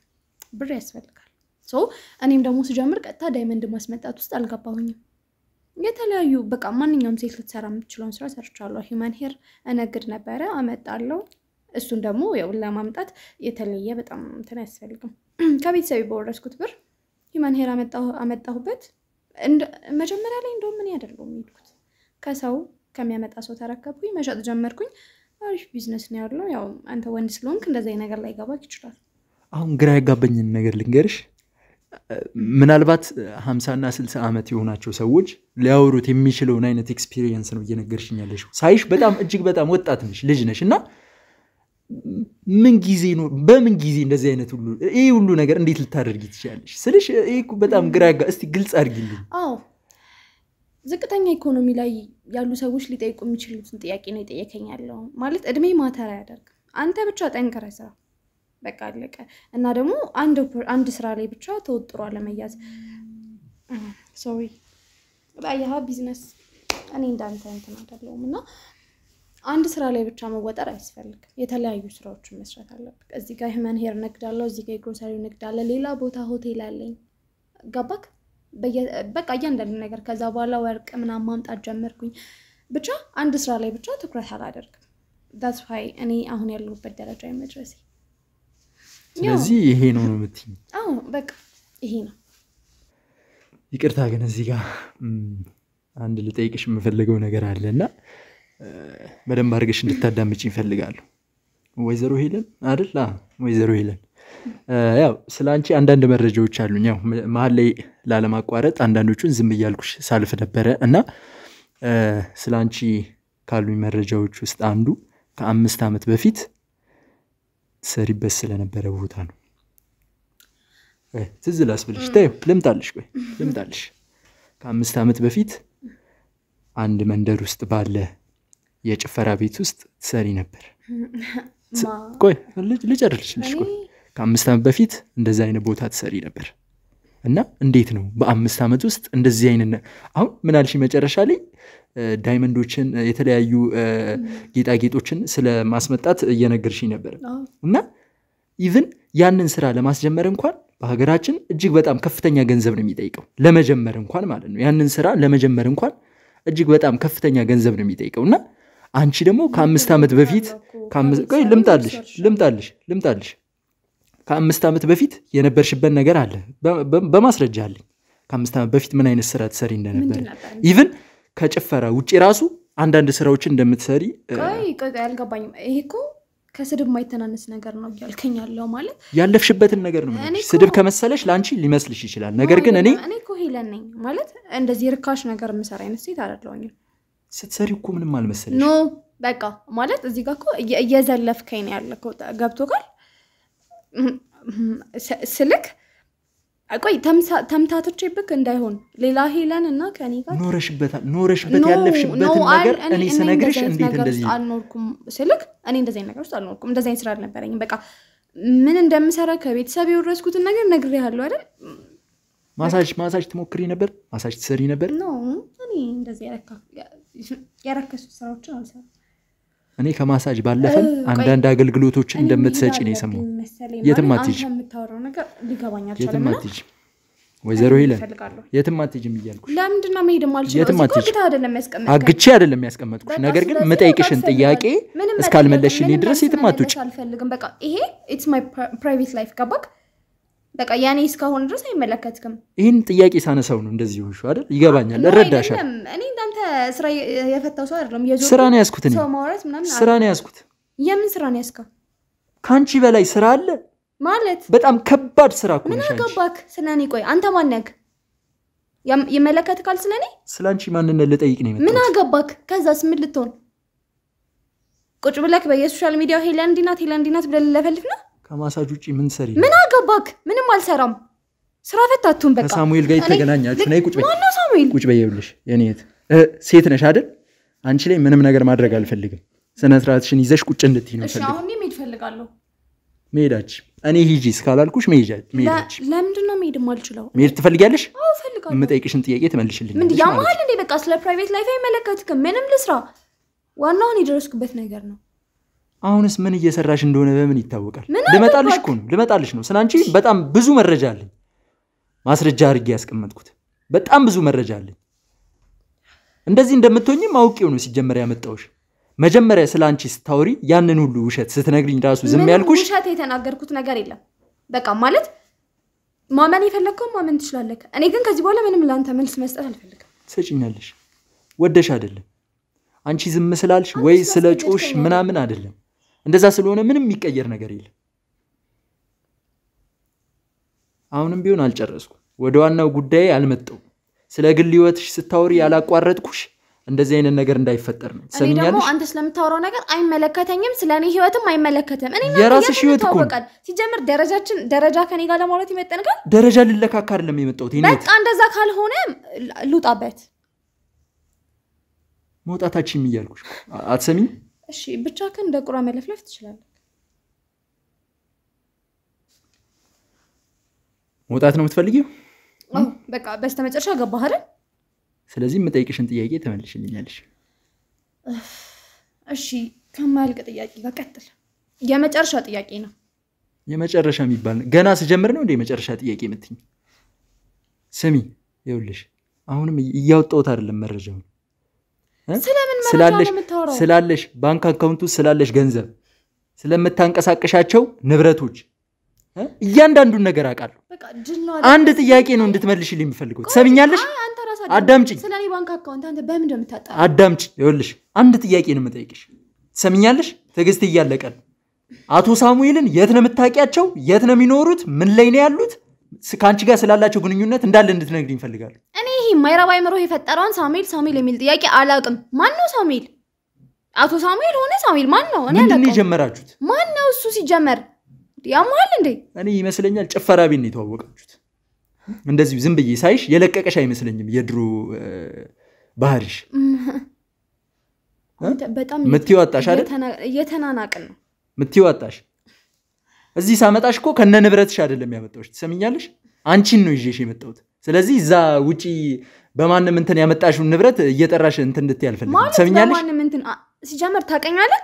ብር ያስፈልጋል ሶ እኔም ደግሞ ስጀምር ቀጥታ ዳይመንድ ማስመጣት ውስጥ አልገባሁኝም የተለያዩ በቃ ማንኛውም ሴት ልትሰራ የምትችለውን ስራ ሰርቻለሁ ሂውማን ሄር እነግድ ነበረ አመጣለሁ እሱን ደግሞ ያው ለማምጣት የተለየ በጣም እንትን ያስፈልግም ከቤተሰብ በወረስኩት ብር ሂውማን ሄር አመጣሁበት መጀመሪያ ላይ እንደው ምን ያደርገው የሚሉት ከሰው ከሚያመጣ ሰው ተረከብኩኝ መሸጥ ጀመርኩኝ አሪፍ ቢዝነስ ነው ያለው ያው አንተ ወንድ ስለሆንክ እንደዚህ ነገር ላይ ገባክ ይችላል አሁን ግራ ያጋባኝን ነገር ልንገርሽ ምናልባት 50 እና 60 አመት የሆናቸው ሰዎች ሊያወሩት የሚችለውን አይነት ኤክስፒሪየንስ ነው እየነገርሽኝ ያለሽው ሳይሽ በጣም እጅግ በጣም ወጣት ነሽ ልጅ ነሽ እና ምን ጊዜ ነው በምን ጊዜ እንደዚህ አይነት ሁሉ ይሄ ሁሉ ነገር እንዴት ልታደርጊ ትችያለሽ ስልሽ ይሄ በጣም ግራ ያጋ እስቲ ግልጽ አድርጊልኝ አዎ ዝቅተኛ ኢኮኖሚ ላይ ያሉ ሰዎች ሊጠይቁ የሚችሉትን ጥያቄ ነው የጠየከኛለው ማለት እድሜ ማተር ያደርግ አንተ ብቻ ጠንክረህ ስራ በቃ አለቀ እና ደግሞ አንድ ስራ ላይ ብቻ ተወጥሮ አለመያዝ ሶሪ ባያህ ቢዝነስ እኔ እንዳንተ እንትን አይደለም እና አንድ ስራ ላይ ብቻ መወጠር አይፈልግም የተለያዩ ስራዎችን መስራት አለበት እዚህ ጋር ሂውማን ሄር ነግዳለሁ እዚህ ጋር ግሮሰሪ ነግዳለሁ ሌላ ቦታ ሆቴል አለኝ ገባክ በቃ እያንዳንዱ ነገር ከዛ በኋላ ወርቅ ምናምን ማምጣት ጀመርኩኝ ብቻ አንድ ስራ ላይ ብቻ ትኩረት አላደርግም that's why እኔ አሁን ያለሁበት ደረጃ የመድረሴ ስለዚህ ይሄ ነው የምትይኝ አዎ በቃ ይሄ ነው ይቅርታ ግን እዚህ ጋር አንድ ልጠይቅሽ የምፈልገው ነገር አለና በደንብ አድርገሽ እንድታዳምጪኝ እፈልጋለሁ ወይዘሮ ሄለን አይደል ወይዘሮ ሄለን ያው ስላንቺ አንዳንድ መረጃዎች አሉኝ ያው መሀል ላይ ላለማቋረጥ አንዳንዶቹን ዝም እያልኩሽ ሳልፍ ነበረ እና ስላንቺ ካሉኝ መረጃዎች ውስጥ አንዱ ከ5 አመት በፊት ሰሪበስ ስለነበረ ቦታ ነው ትዝ ላስብልሽ ታዩ ልምጣልሽ ከ5 አመት በፊት አንድ መንደር ውስጥ ባለ የጭፈራ ቤት ውስጥ ትሰሪ ነበር ቆይ ልጨርልሽ ቆይ ከ5 አመት በፊት እንደዛ አይነት ቦታ ትሰሪ ነበር እና እንዴት ነው በ5 አመት ውስጥ እንደዚህ አይነት አሁን ምን አልሽ መጨረሻ ላይ ዳይመንዶችን የተለያዩ ጌጣጌጦችን ስለማስመጣት እየነገርሽኝ ነበር እና ኢቭን ያንን ስራ ለማስጀመር እንኳን በሀገራችን እጅግ በጣም ከፍተኛ ገንዘብ ነው የሚጠይቀው ለመጀመር እንኳን ማለት ነው ያንን ስራ ለመጀመር እንኳን እጅግ በጣም ከፍተኛ ገንዘብ ነው የሚጠይቀውና አንቺ ደግሞ ከ5 ዓመት በፊት ቆይ ልምጣልሽ ከ5 ዓመት በፊት የነበርሽበት ነገር አለ በማስረጃ አለኝ ከ5 ዓመት በፊት ምን አይነት ስራ ትሰሪ እንደነበር ኢቭን ከጭፈራ ውጪ ራሱ አንዳንድ ስራዎችን እንደምትሰሪ ቆይ አልገባኝም ይሄ እኮ ከስድብ ማይተናነስ ነገር ነው ያልከኝ ያለው ማለት ያለፍሽበትን ነገር ነው ስድብ ከመሰለሽ ላንቺ ሊመስልሽ ይችላል ነገር ግን እኔ እኮ ሄለን ነኝ ማለት እንደዚህ ርካሽ ነገር ምሰራ አይነት ሴት አይደለሁኝ ስትሰሪ እኮ ምንም አልመሰለሽ ኖ በቃ ማለት እዚህ ጋር እኮ እየዘለፍከኝ ነው ያለከው ገብቶካል ስልክ ቆይ ተምታቶቼብክ እንዳይሆን ሌላ ሄለን እና ከኔ ጋር ኖረሽበት ያለፍሽበትን ነገር እኔ ስነግርሽ እንዴት እንደዚህ አልኖርኩም ስልክ እኔ እንደዚህ ነገር ውስጥ አልኖርኩም እንደዚህ ስራ አልነበረኝም በቃ ምን እንደምሰራ ከቤተሰብ የወረስኩትን ነገር ነግሬሃለሁ አይደል ማሳጅ ትሞክሪ ነበር ማሳጅ ትሰሪ ነበር ኖ እኔ እንደዚህ ያረከሱ ስራዎችን አልሰራም እኔ ከማሳጅ ባለፈም አንዳንድ አገልግሎቶችን እንደምትሰጪ ነው የሰማው የትማትጂ የምታወራው ነገር ሊገባኝ አልቻለም ወይዘሮ ሄለን የትማትጂም ይያልኩሽ ለምንድን ነው መሄድ ማልችለው እኮ አይደለም ያስቀመጥኩት አግቼ አይደለም ያስቀመጥኩሽ ነገር ግን መጠይቅሽን ጥያቄ እስካልመለስሽልኝ ድረስ የትማትጂ አልፈልግም በቃ ይሄ ኢትስ ማይ ፕራይቬት ላይፍ ገባክ በቃ ያኔ እስካሁን ድረስ አይመለከትክም ይሄን ጥያቄ ሳነሳው ነው እንደዚህ ሆንሽ አይደል ይገባኛል እረዳሻለሁ እኔ እንዳንተ ስራ የፈታው ሰው አይደለም ስራ ነው ያስኩት እኔ ስራ ነው ያስኩት የምን ስራ ነው ያስከው ካንቺ በላይ ስራ አለ ማለት በጣም ከባድ ስራ እኮ ነው ምን አገባክ ስለኔ ቆይ አንተ ማን ነህ ይመለከትካል ስለኔ ስላንቺ ማንነት ልጠይቅ ነው የመጣሁት ምን አገባክ ከዛስ ምን ልትሆን ቁጭ ብለክ በየሶሻል ሚዲያ ሄለን ዲናት ብለህ ለፈልፍና ከማሳጅ ውጪ ምን ሰሪ ምን አገባክ ምንም አልሰራም ስራ ፈታቱን በቃ ከሳሙኤል ጋር የተገናኛችሁ ነይ ቁጭ በይ ማን ነው ሳሙኤል ቁጭ በይ ይኸውልሽ የኔት ሴት ነሽ አይደል አንቺ ላይ ምንም ነገር ማድረግ አልፈልግም ስነ ስርዓትሽን ይዘሽ ቁጭ እንድትይ ነው ፈልግ እሺ አሁን ምን ፈልጋለሁ መሄዳች እኔ ሂጂ እስካላልኩሽ መሄዳች ለምንድን ነው መሄድ ማልችለው መሄድ ትፈልጊያለሽ አዎ ፈልጋለሁ የምጠይቅሽን ጥያቄ ትመልሽልኝ ምን ያማል እንዴ በቃ ስለ ፕራይቬት ላይፍ አይመለከትክም ምንም ልስራ ዋናው ነው የደረስኩበት ነገር ነው አሁንስ ምን እየሰራሽ እንደሆነ በምን ይታወቃል ልመጣልሽ ነው ስላንቺ በጣም ብዙ መረጃ አለኝ ማስረጃ አድርጌ ያስቀመጥኩት በጣም ብዙ መረጃ አለኝ እንደዚህ እንደምትሆኝም አውቄው ነው ሲጀመር ያመጣውሽ መጀመሪያ ስላንቺ ስታወሪ ያንን ሁሉ ውሸት ስትነግሪኝ ራሱ ዝም ያልኩሽ ውሸት የተናገርኩት ነገር የለም በቃ ማለት ማመን የፈለከው ማመን ትችላለህ እኔ ግን ከዚህ በኋላ ምንም ላንተ መልስ መስጠት አልፈልግም ሰጪኛለሽ ወደሽ አይደለም አንቺ ዝም ስላልሽ ወይ ስለጮሽ ምናምን አይደለም እንደዛ ስለሆነ ምንም የሚቀየር ነገር የለም አሁንም ቢሆን አልጨረስኩ ወደ ዋናው ጉዳይ አልመጣው ስለ ግል ህይወትሽ ስታወሪ ያላቋረጥኩሽ እንደዚህ አይነት ነገር እንዳይፈጠር ነው ሰሚኛለሽ እኔ ደግሞ አንተ ስለምታወራው ነገር አይመለከተኝም ስለኔ ህይወትም አይመለከተም እኔ የራስሽ ህይወት እኮ ሲጀምር ደረጃ ከኔ ጋር ለማውራት ይመጣንጋል ደረጃ ልለካካ አይደለም የመጣሁት እኔ በቃ እንደዛ ካልሆነ ልውጣበት መውጣታችን ይያልኩሽ አትሰሚኝ እሺ ብቻ ከን እንደ ቁራ መለፍለፍ ትችላለህ መውጣት ነው የምትፈልጊው አዎ በቃ በስተመጨረሻ ገባህ አይደል ስለዚህ የምጠይቅሽን ጥያቄ ተመልሽልኛለሽ እሺ ከማልቅ ጥያቄ ጋር ቀጥል የመጨረሻ ጥያቄ ነው የመጨረሻ የሚባል ገና ስጀምር ነው እንደ የመጨረሻ ጥያቄ የምትኝ ስሚ ይኸውልሽ አሁንም እያወጣሁት አይደለም መረጃው ስላለሽ ባንክ አካውንቱ ስላለሽ ገንዘብ ስለምታንቀሳቀሻቸው ንብረቶች እያንዳንዱን ነገር አውቃለሁ አንድ ጥያቄ ነው እንድትመልሽልኝ የምፈልገው ትሰሚኛለሽ አዳምጪኝ ስለኔ ባንክ አካውንት አንተ በምን እንደምታጣራ አዳምጪ ይኸውልሽ አንድ ጥያቄ ነው የምጠይቅሽ ትሰሚኛለሽ ትግስት እያለቀ አቶ ሳሙኤልን የት ነው የምታውቂያቸው የት ነው የሚኖሩት ምን ላይ ነው ያሉት ካንቺ ጋር ስላላቸው ግንኙነት እንዳለ እንድትነግሪኝ ፈልጋለሁ እኔ ይሄ ማይራባይ ምሮ የፈጠረውን ሳሙኤል የሚል ጥያቄ አላውቅም ማን ነው ሳሙኤል አቶ ሳሙኤል ሆነ ሳሙኤል ማን ነው እኔ አላውቅም ምንድነው የጀመራችሁት ማን ነው እሱ ሲጀመር ያማል እንዴ እኔ ይመስለኛል ጭፈራ ቤት ነው የተዋወቃችሁት እንደዚህ ዝም ብዬ ሳይሽ የለቀቀሽ አይመስለኝም የድሮ ባህሪሽ በጣም ምትይዋጣሽ አይደል እየተናናቅን ነው ምትይዋጣሽ እዚህ ሳመጣሽ እኮ ከነ ንብረትሽ አይደለም ያመጣውሽ ትሰሚኛለሽ አንቺን ነው ይዤሽ የመጣሁት ስለዚህ እዛ ውጪ በማንም እንትን ያመጣሽው ንብረት እየጠራሽ እንትን እንድትይ አልፈልግም ትሰሚኛለሽ በማንም እንትን ሲጀመር ታቀኛለህ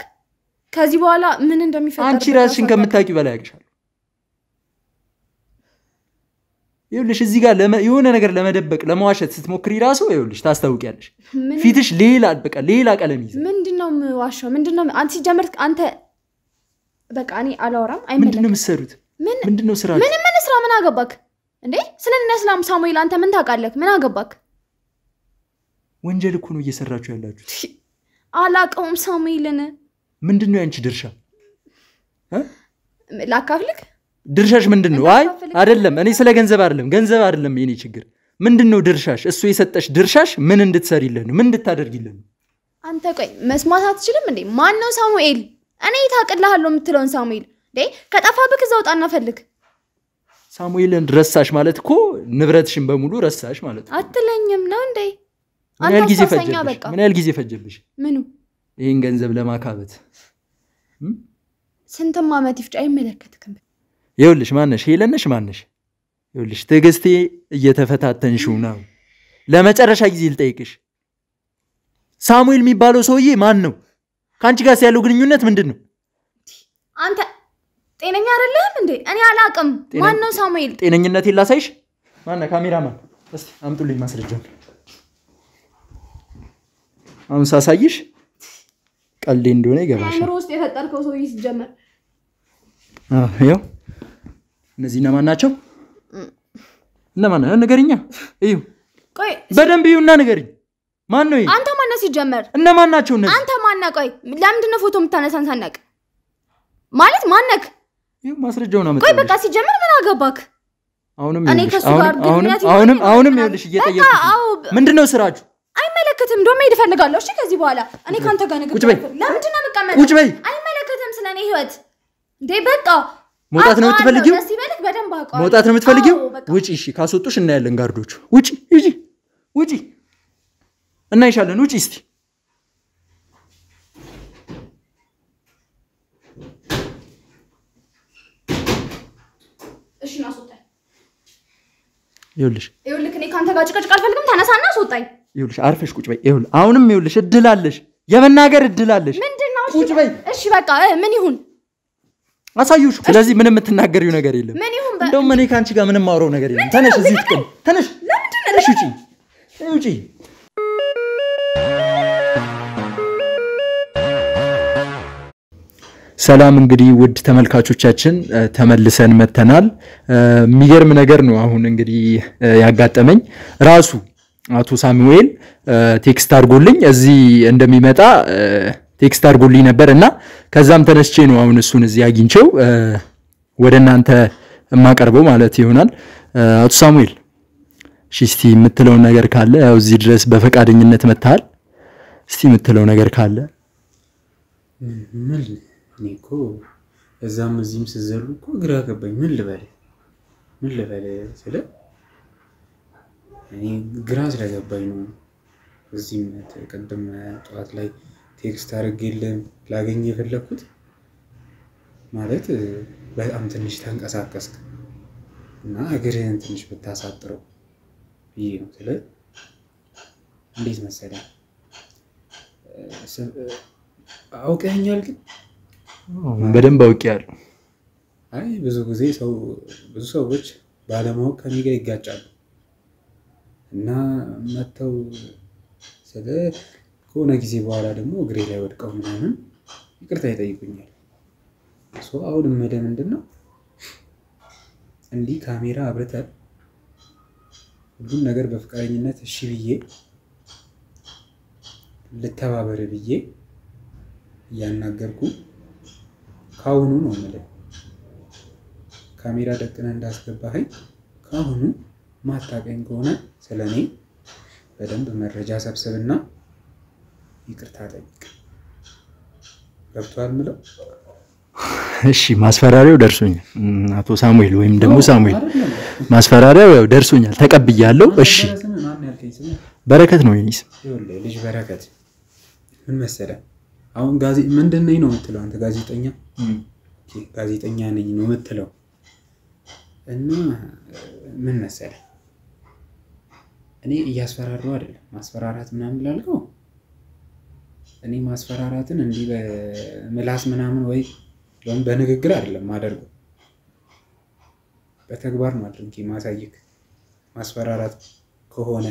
ከዚህ በኋላ ምን እንደሚፈጠር አንቺ ራስሽን ከምታውቂው በላይ ያቅሻል ይኸውልሽ እዚህ ጋር የሆነ ነገር ለመደበቅ ለመዋሸት ስትሞክሪ ራሱ ይኸውልሽ ታስታውቂያለሽ ፊትሽ ሌላ በቃ ሌላ ቀለም ይዘ ምንድነው ዋሻው ምንድነው አንተ ሲጀምር አንተ በቃ እኔ አላወራም አይመለከም ምንድነው የምትሰሩት ምንድነው ስራ ምን ስራ ምን አገባክ እንዴ ስለኔ እስላም ሳሙኤል አንተ ምን ታውቃለህ ምን አገባክ ወንጀል እኮ ነው እየሰራችሁ ያላችሁት አላቀውም ሳሙኤልን ምንድነው ያንቺ ድርሻ ላካፍልክ ድርሻሽ ምንድነው አይ አይደለም እኔ ስለ ገንዘብ አይደለም የኔ ችግር ምንድነው ድርሻሽ እሱ የሰጠሽ ድርሻሽ ምን እንድትሰሪልህ ነው ምን እንድታደርጊልህ ነው አንተ ቆይ መስማት አትችልም እንዴ ማን ነው ሳሙኤል እኔ ታቀላሃለሁ የምትለውን ሳሙኤል እንዴ ከጠፋብክ ዘውጣና ፈልግ ሳሙኤልን ረሳሽ ማለት እኮ ንብረትሽን በሙሉ ረሳሽ ማለት አትለኝም ነው እንዴ ምን ያህል ጊዜ ፈጀብሽ ምኑ ይሄን ገንዘብ ለማካበት ስንትም አመት ይፍጭ አይመለከትክም ይኸውልሽ ማነሽ ሄለነሽ ማነሽ ይኸውልሽ ትዕግስቴ እየተፈታተንሽው ነው ለመጨረሻ ጊዜ ልጠይቅሽ ሳሙኤል የሚባለው ሰውዬ ማን ነው ካንቺ ጋር ያለው ግንኙነት ምንድነው አንተ ጤነኛ አይደለም እንዴ እኔ አላቅም ማን ነው ሳሙኤል ጤነኝነት ይላሳይሽ ማነው ካሜራማን እስቲ አምጡልኝ ማስረጃው አሁን ሳሳይሽ ቀልዴ እንደሆነ ይገባሻል አምሮ ውስጥ የፈጠርከው ሰውዬ ሲጀመር ይኸው እነዚህ እነማን ናቸው እነማን ነገርኛ እዩ ቆይ በደንብ ይዩና ነገርኝ ማን ነው አንተ ማን ነው ሲጀመር እነማን ናቸው እነዚህ አንተ ማን ነህ ቆይ ለምንድን ነው ፎቶ የምታነሳን ሳናቅ ማለት ማን ነህ ይኸው ማስረጃውን አመጣ ቆይ በቃ ሲጀመር ምን አገባክ አሁንም ይኸውልሽ እየጠየቅኩሽ ምንድነው ስራችሁ አይመለከትም ዶም ሄድ ፈልጋለሁ እሺ ከዚህ በኋላ እኔ ካንተ ጋር ነገር ለምንድን ነው መቀመጥ ቁጭ በይ አይመለከትም ስለኔ ህይወት እንዴ በቃ መውጣት ነው የምትፈልጊው ሲበልክ በደንብ አውቀው መውጣት ነው የምትፈልጊው ውጪ እሺ ካስወጡሽ እናያለን ጋርዶቹ ውጪ እናይሻለን ውጪ እስቲ እሺ ናስወጣኝ ይኸውልሽ እኔ ካንተ ጋር ጭቅጭቅ አልፈልግም ተነሳና አስወጣኝ ይኸውልሽ አርፈሽ ቁጭ በይ ይኸውልሽ አሁንም ይኸውልሽ እድላለሽ የመናገር እድላለሽ ምንድነው ቁጭ በይ እሺ በቃ ምን ይሁን አሳዩሽ ስለዚህ ምንም የምትናገሪው ነገር የለም ምን ይሁን እንደውም እኔ ካንቺ ጋር ምንም ማውራው ነገር የለም ተነሽ እዚህ ትቀም ተነሽ ውጪ ሰላም እንግዲህ ውድ ተመልካቾቻችን ተመልሰን መተናል የሚገርም ነገር ነው አሁን እንግዲህ ያጋጠመኝ ራሱ አቶ ሳሙኤል ቴክስት አድርጎልኝ እዚህ እንደሚመጣ ቴክስት አድርጎልኝ ነበርና ከዛም ተነስቼ ነው አሁን እሱን እዚህ አግኝቼው ወደናንተ ማቀርበው ማለት ይሆናል አቶ ሳሙኤል እስቲ የምትለው ነገር ካለ ያው እዚህ ድረስ በፈቃደኝነት መጣል እስቲ የምትለው ነገር ካለ ምን ኒኮ እዛም እዚህም ሲዘሉ እኮ ግራ ገባኝ ምን ልበል ስለ እኔ ግራ ስለገባኝ ነው እዚህም ተቀደም ጧት ላይ ቴክስት አድርጌልህ ላገኝ የፈለኩት ማለት በጣም ትንሽ ተንቀሳቀስክ እና እግርህን ትንሽ ብታሳጥረው ይሄ ነው ስለ እንዴት መሰለህ አውቀኛል ግን በደንብ አውቄያለሁ አይ ብዙ ሰዎች ባለማወቅ ከኔ ጋር ይጋጫሉ እና መተው ስለ ከሆነ ጊዜ በኋላ ደግሞ እግሬ ላይ ወድቀው ምናምን ይቅርታ ይጠይቁኛል አሁን ምንድነው እንዲህ ካሜራ አብርተን ሁሉም ነገር በፍቃደኝነት እሺ ብዬ ልተባበር ብዬ ያናገርኩ ካሁኑ ነው ማለት ካሜራ ደቅነ እንዳስገባኸኝ ካሁኑ ማታቀኝ ከሆነ ስለኔ በደንብ መረጃ ሰብስብና ይቅርታ ጠይቅ ገብቷል ምለው እሺ ማስፈራሪያው ደርሶኛል አቶ ሳሙኤል ወይም ደግሞ ሳሙኤል ማስፈራሪያው ያው ደርሶኛል ተቀብያለሁ እሺ በረከት ነው የኔስ ልጅ በረከት ምን መሰለህ አሁን ምንድነው ነው የምትለው አንተ ጋዜጠኛ ነኝ ነው የምትለው እና ምን መሰለህ እኔ እያስፈራራው አይደለም ማስፈራራት ምናምን ላልከው እኔ ማስፈራራትን እንዲህ በምላስ ምናምን ወይ በንግግር አይደለም ማደርገው በተግባር ማድረግ ማሳየክ ማስፈራራት ከሆነ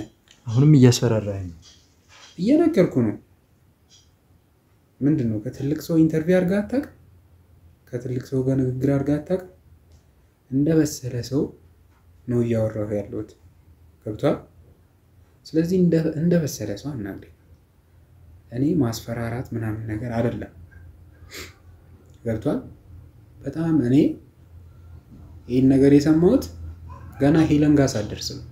አሁንም እያስፈራራኝ ነው። እየነገርኩ ነው። ምንድነው ከትልቅ ሰው ኢንተርቪው አድርጋ አታውቅም? ከትልቅ ሰው ጋር ንግግር አድርጋ አታውቅም? እንደበሰለ ሰው ነው እያወራሁ ያለሁት። ገብቷል? ስለዚህ እንደበሰለ ሰው አናግረኝ። እኔ ማስፈራራት ምናምን ነገር አይደለም። ገብቷል? በጣም እኔ ይሄን ነገር የሰማሁት ገና ሄለን ጋር ሳደርስ ነው።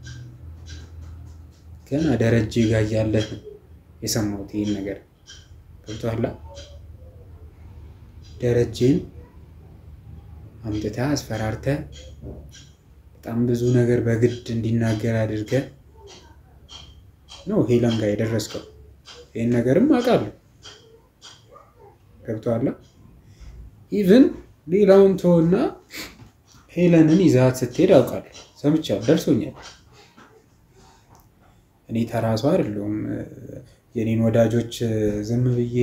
ገና ደረጀ ጋር ያለህ የሰማሁት ይሄን ነገር። ገብቷል? ደረጀን አምጥታ አስፈራርተ በጣም ብዙ ነገር በግድ እንዲናገር አድርገ ነው ሄለን ጋር የደረስከው። ይሄን ነገርም አውቃለሁ። ገብቷል? ኢቭን ሌላውን ተውና ሄለንን ይዛት ስትሄድ አውቃለሁ። ሰምቻለሁ፣ ደርሶኛል። እኔ ተራሷ አይደለም የኔን ወዳጆች ዝም ብዬ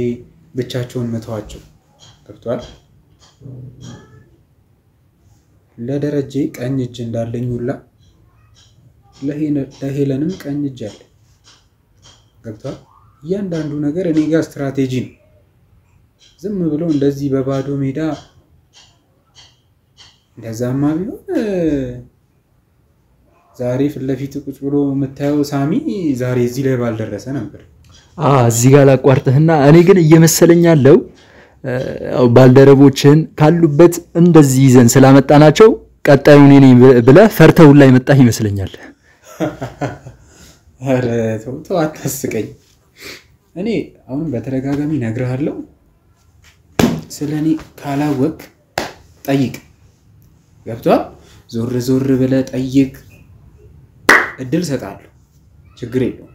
ብቻቸውን መተዋቸው። ገብቷል? ለደረጀ ቀኝ እጅ እንዳለኝ ሁላ ለሄለንም ቀኝ እጅ አለ። ገብቷል? እያንዳንዱ ነገር እኔ ጋር ስትራቴጂ ነው። ዝም ብሎ እንደዚህ በባዶ ሜዳ እንደዛማ ቢሆን ዛሬ ፊት ለፊት ቁጭ ብሎ የምታየው ሳሚ ዛሬ እዚህ ላይ ባልደረሰ ነበር። እዚህ ጋር ላቋርጥህና እኔ ግን እየመሰለኝ ያለው ባልደረቦችን ካሉበት እንደዚህ ይዘን ስላመጣናቸው ቀጣዩን እኔ ብለህ ፈርተው ላይ መጣህ ይመስለኛል። አረ ተው አታስቀኝ። እኔ አሁን በተደጋጋሚ ነግሬሃለሁ። ስለኔ ካላወቅ ጠይቅ። ገብቷል? ዞር ዞር ብለህ ጠይቅ። እድል ሰጣለሁ፣ ችግር የለውም።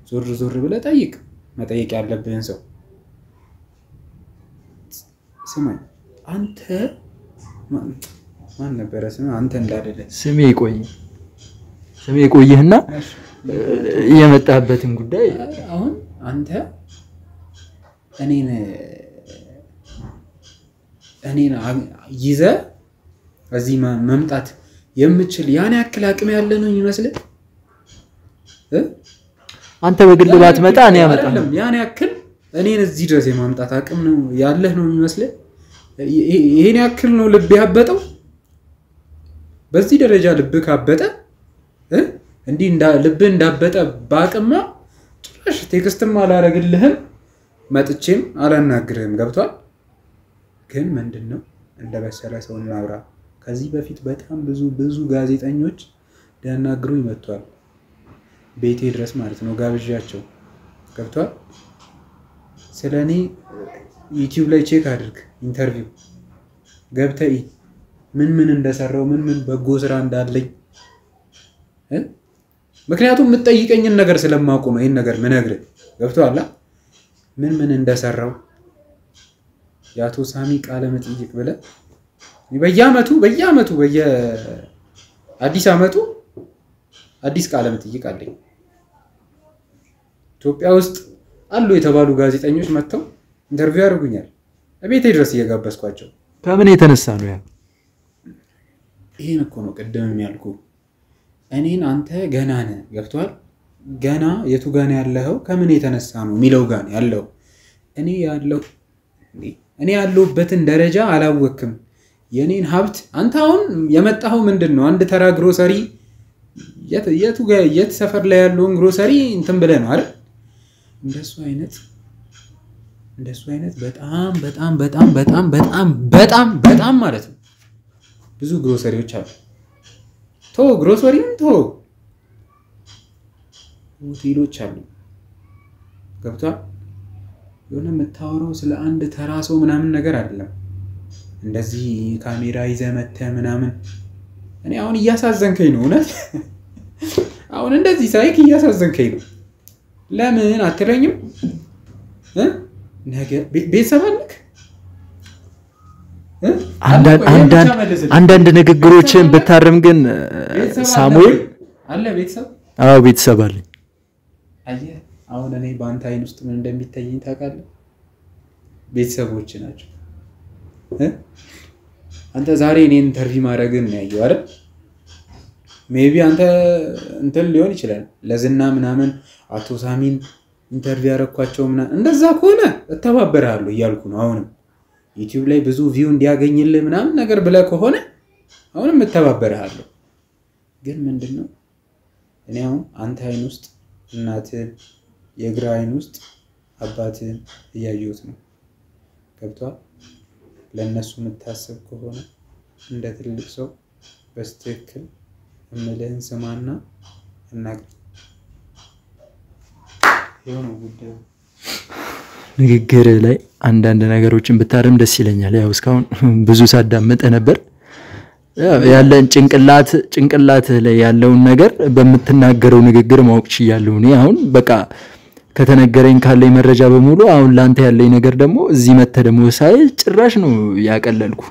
ዞር ዞር ብለህ ጠይቅ፣ መጠየቅ ያለብህን ሰው። ስማኝ፣ አንተ ማን ነበረ ስም? አንተ እንዳደለ ስሜ ቆይህና የመጣበትን ጉዳይ አሁን አንተ እኔን ይዘህ እዚህ መምጣት የምችል ያን ያክል አቅም ያለ ነው የሚመስልህ? አንተ በግል ባትመጣ እኔ ያመጣለሁ። ያን ያክል እኔን እዚህ ድረስ የማምጣት አቅም ነው ያለህ ነው የሚመስልህ? ይሄን ያክል ነው ልብ ያበጠው? በዚህ ደረጃ ልብ ካበጠ እንዲህ ልብ እንዳበጠ ባቅማ ጭራሽ ቴክስትም አላረግልህም፣ መጥቼም አላናግርህም። ገብቷል? ግን ምንድነው እንደበሰለ ሰው እናውራ። ከዚህ በፊት በጣም ብዙ ጋዜጠኞች ሊያናግሩኝ መጥቷል። ቤቴ ድረስ ማለት ነው ጋብዣቸው። ገብቷል? ስለኔ ዩቲዩብ ላይ ቼክ አድርግ፣ ኢንተርቪው ገብተህ ምን እንደሰራው ምን በጎ ስራ እንዳለኝ። ምክንያቱም የምትጠይቀኝን ነገር ስለማውቁ ነው ይሄን ነገር ምነግርህ። ገብቷል? ምን እንደሰራው ያቶ ሳሚ ቃለ መጠይቅ ብለህ በየአመቱ በየአዲስ አመቱ አዲስ ቃለ መጠይቅ አለኝ። ኢትዮጵያ ውስጥ አሉ የተባሉ ጋዜጠኞች መጥተው ኢንተርቪው ያደርጉኛል። ቤቴ ድረስ እየጋበዝኳቸው። ከምን የተነሳ ነው ያ? ይሄን እኮ ነው ቀደም ያልኩ። እኔን አንተ ገና ነህ። ገብቷል? ገና የቱ ጋር ነው ያለኸው? ከምን የተነሳ ነው የሚለው ጋር ነው ያለው። እኔ ያለሁበትን ደረጃ አላወቅም። የኔን ሀብት አንተ አሁን የመጣኸው ምንድነው? አንድ ተራ ግሮሰሪ የት ሰፈር ላይ ያለውን ግሮሰሪ እንትን ብለህ ነው አይደል? እንደሱ አይነት በጣም ማለት ነው ብዙ ግሮሰሪዎች አሉ። ግሮሰሪም ሆቴሎች አሉ። ገብቷል? የሆነ የምታወራው ስለ አንድ ተራ ሰው ምናምን ነገር አይደለም። እንደዚህ ካሜራ ይዘህ መተህ ምናምን። እኔ አሁን እያሳዘንከኝ ነው እውነት። አሁን እንደዚህ ሳይክ እያሳዘንከኝ ነው። ለምን አትለኝም? ነገ ቤተሰብ አለክ? አንዳንድ ንግግሮችን ብታርም ግን ሳሙኤል አለ ቤተሰብ? አዎ ቤተሰብ አለኝ። አየህ አሁን እኔ በአንተ አይን ውስጥ ምን እንደሚታየኝ ታውቃለህ? ቤተሰቦች ናቸው። አንተ ዛሬ እኔን ኢንተርቪው ማድረግን ነው ያየው አይደል? ሜቢ አንተ እንትን ሊሆን ይችላል ለዝና ምናምን አቶ ሳሚን ኢንተርቪው ያረኳቸው ምናምን እንደዛ ከሆነ እተባበራለሁ እያልኩ ነው አሁንም ዩቲዩብ ላይ ብዙ ቪው እንዲያገኝልህ ምናምን ነገር ብለ ከሆነ አሁንም እተባበራለሁ ግን ምንድነው እኔ አሁን አንተ አይን ውስጥ እናትህ የግራ አይን ውስጥ አባትህ እያየሁት ነው ገብቷል ለነሱ የምታስብ ከሆነ እንደ ትልቅ ሰው በስትክክል እምልህን ስማና እናግር የሆነ ጉዳዩ ንግግር ላይ አንዳንድ ነገሮችን ብታረም ደስ ይለኛል ያው እስካሁን ብዙ ሳዳመጠ ነበር ያለን ጭንቅላት ላይ ያለውን ነገር በመተናገረው ንግግር ማወቅ ይችላልው እኔ አሁን በቃ ከተነገረኝ ካለኝ መረጃ በሙሉ አሁን ላንተ ያለኝ ነገር ደግሞ እዚህ መተ ደግሞ ሳይ ጭራሽ ነው ያቀለልኩ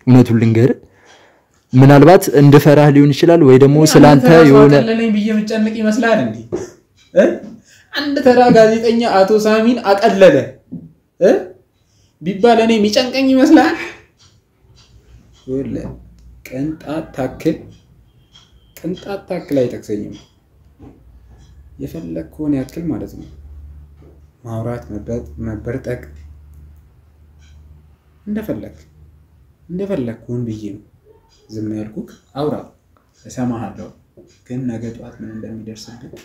እውነቱን ልንገር ምናልባት እንደፈራህ ሊሆን ይችላል ወይ ደግሞ ስላንተ የሆነ ለኔ ብዬ መጨነቅ ይመስላል እንዴ አንድ ተራ ጋዜጠኛ አቶ ሳሚን አቀለለ ቢባል እኔ የሚጨንቀኝ ይመስላል ወለ ቅንጣት ታክል አይጠቅሰኝም የፈለከውን ያክል ማለት ነው ማውራት መበርጠቅ እንደፈለኩን ብዬ ነው ዝም ያልኩክ አውራ እሰማሃለሁ ግን ነገ ጧት ምን እንደሚደርስብህ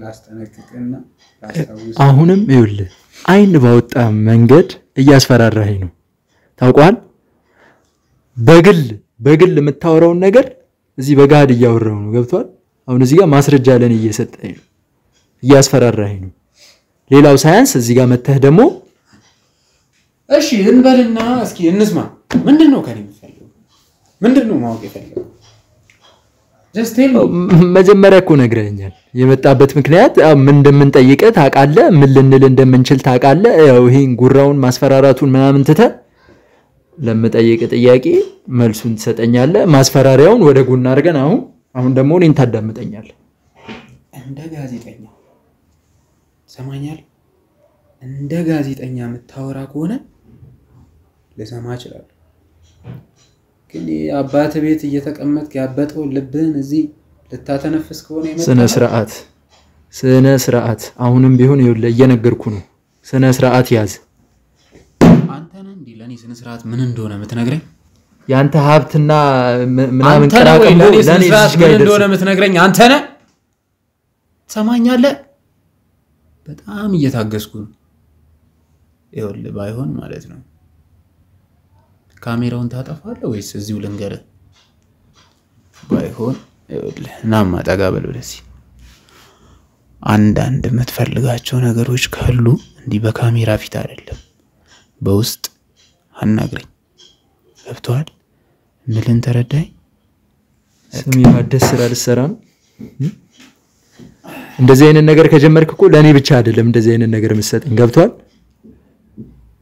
ላስጠነቅቅና ላስታውስ አሁንም ይኸውልህ አይን ባወጣ መንገድ እያስፈራራኸኝ ነው ታውቋል በግል የምታወራውን ነገር እዚህ በጋድ እያወራው ነው ገብቷል አሁን እዚህ ጋር ማስረጃ ለኔ እየሰጠኝ ነው እያስፈራራኸኝ ነው ሌላው ሳይንስ እዚህ ጋር መተህ ደግሞ እሺ እንበልና እስኪ እንስማ ምንድነው ከኔ የምፈልገው ምንድነው ማወቅ የፈለገው just tell me መጀመሪያ እኮ ነግረኛል የመጣበት ምክንያት ምን እንደምንጠይቀህ ታውቃለህ ምን ልንል እንደምንችል ታውቃለህ ያው ይሄን ጉራውን ማስፈራራቱን ምናምን ትተህ ለምጠይቅ ጥያቄ መልሱን ትሰጠኛለህ ማስፈራሪያውን ወደ ጎን አድርገን አሁን ደግሞ እኔን ታዳምጠኛለህ እንደ ጋዜጠኛ ሰማኛል እንደ ጋዜጠኛ የምታወራ ከሆነ ለሰማ ይችላል ግን አባተ ቤት እየተቀመጥክ ያበጠው ልብህን እዚህ ልታተነፍስ ከሆነ ስነ ስርዓት አሁንም ቢሆን ይኸውልህ እየነገርኩ ነው ስነ ስርዓት ያዝ አንተ ነህ እንዴ ለኔ ስነ ስርዓት ምን እንደሆነ የምትነግረኝ ያንተ ሀብትና ምናምን ቀራቀም ለኔ ስነ ስርዓት ምን እንደሆነ የምትነግረኝ አንተ ነህ ሰማኛለህ በጣም እየታገስኩ ነው ይኸውልህ ባይሆን ማለት ነው ካሜራውን ታጠፋለህ ወይስ እዚሁ ልንገርህ ባይሆን ይኸውልህ ናማ ጠጋበል ወደዚህ አንዳንድ የምትፈልጋቸው ነገሮች ካሉ እንዲህ በካሜራ ፊት አይደለም በውስጥ አናግረኝ ገብቷል ምልን ተረዳኝ ስሚ ማደስ ስራ ልሰራ ነው እንደዚህ አይነት ነገር ከጀመርክ እኮ ለኔ ብቻ አይደለም እንደዚህ አይነት ነገር መስጠኝ ገብቷል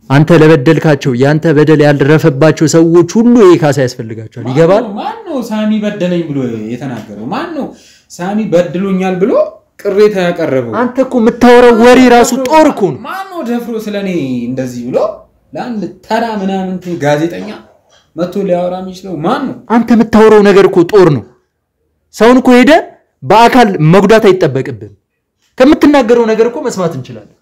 አንተ ለበደልካቸው ያንተ በደል ያልረፈባቸው ሰዎች ሁሉ ይካሳ ያስፈልጋቸዋል ይገባል ማን ነው ሳሚ በደለኝ ብሎ የተናገረው ማን ነው ሳሚ በድሎኛል ብሎ ቅሬታ ያቀረበው አንተ እኮ የምታወራው ወሬ ራሱ ጦር እኮ ነው ማን ነው ደፍሮ ስለኔ እንደዚህ ብሎ ለአንድ ተራ ምናምን ጋዜጠኛ መጥቶ ሊያወራ የሚችለው ማን ነው አንተ የምታወራው ነገር እኮ ጦር ነው ሰውን እኮ ሄደ በአካል መጉዳት አይተበቅብም ከምትናገረው ነገር እኮ መስማት እንችላለን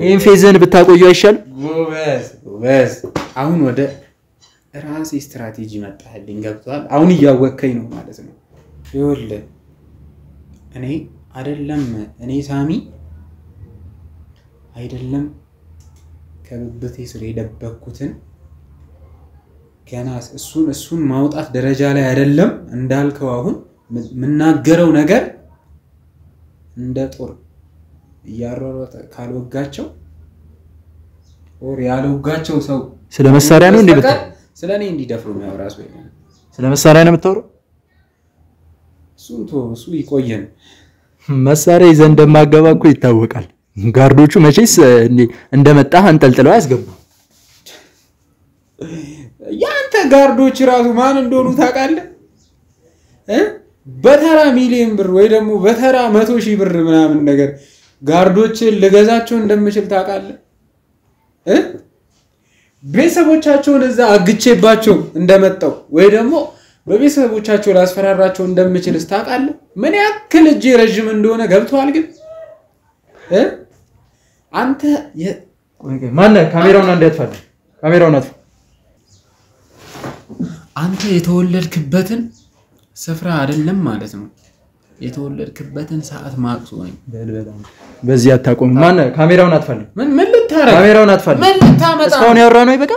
ይሄን ፌዘን ብታቆየው አይሻል ጎበዝ አሁን ወደ ራሴ ስትራቴጂ መጣልኝ ገብቷል አሁን እያወከኝ ነው ማለት ነው ይኸውልህ እኔ ሳሚ አይደለም ከብብቴ ስር የደበኩትን ገና እሱን ማውጣት ደረጃ ላይ አይደለም እንዳልከው አሁን ምናገረው ነገር እንደ ጦር ያሮሮተ ካልወጋቸው ኦር ያልወጋቸው ሰው ስለ መሳሪያ ነው እንዴ ብትል ስለኔ እንዲደፍሩ ነው ራሱ ስለ መሳሪያ ነው የምታወራው እሱ ይቆየን መሳሪያ ይዘን እንደማገባ እኮ ይታወቃል ጋርዶቹ መቼስ እንደመጣህ አንጠልጥለው ያስገቡ ያንተ ጋርዶች ራሱ ማን እንደሆኑ ታውቃለህ በተራ ሚሊዮን ብር ወይ ደግሞ በተራ 100,000 ብር ምናምን ነገር ጋርዶችን ለገዛቸው እንደምችል ታውቃለህ ቤተሰቦቻቸውን እዛ አግቼባቸው እንደመጣው ወይ ደግሞ በቤተሰቦቻቸው ላስፈራራቸው እንደምችል ታውቃለህ ምን ያክል እጄ ረጅም እንደሆነ ገብቷል ግን አንተ ማን ካሜራውን አንዴ ካሜራውን አጥፋ አንተ የተወለድክበትን ስፍራ አይደለም ማለት ነው የተወለድክበትን ሰዓት ማቅሶ ነኝ በዚህ አታቆም ማን ካሜራውን አጥፋ ምን ልታረግ ካሜራውን አጥፋ ምን ልታመጣ እስካሁን ያወራነው ይበቃ